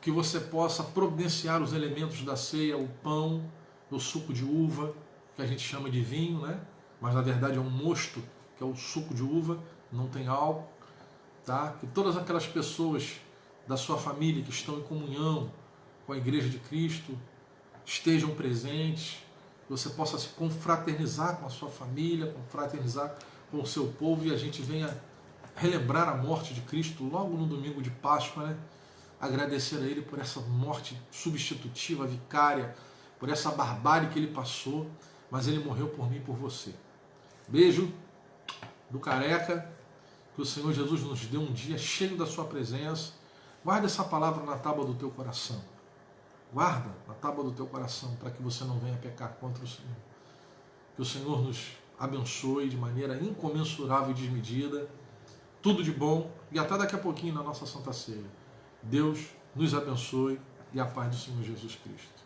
Que você possa providenciar os elementos da ceia, o pão, o suco de uva, que a gente chama de vinho, né? Mas na verdade é um mosto, que é o suco de uva, não tem álcool. Tá? Que todas aquelas pessoas da sua família que estão em comunhão com a Igreja de Cristo estejam presentes, que você possa se confraternizar com a sua família, confraternizar com o seu povo e a gente venha relembrar a morte de Cristo logo no domingo de Páscoa, né? Agradecer a Ele por essa morte substitutiva, vicária, por essa barbárie que Ele passou, mas Ele morreu por mim e por você. Beijo do Careca, que o Senhor Jesus nos dê um dia cheio da sua presença. Guarda essa palavra na tábua do teu coração. Guarda na tábua do teu coração, para que você não venha pecar contra o Senhor. Que o Senhor nos abençoe de maneira incomensurável e desmedida. Tudo de bom e até daqui a pouquinho na nossa Santa Ceia. Deus nos abençoe e a paz do Senhor Jesus Cristo.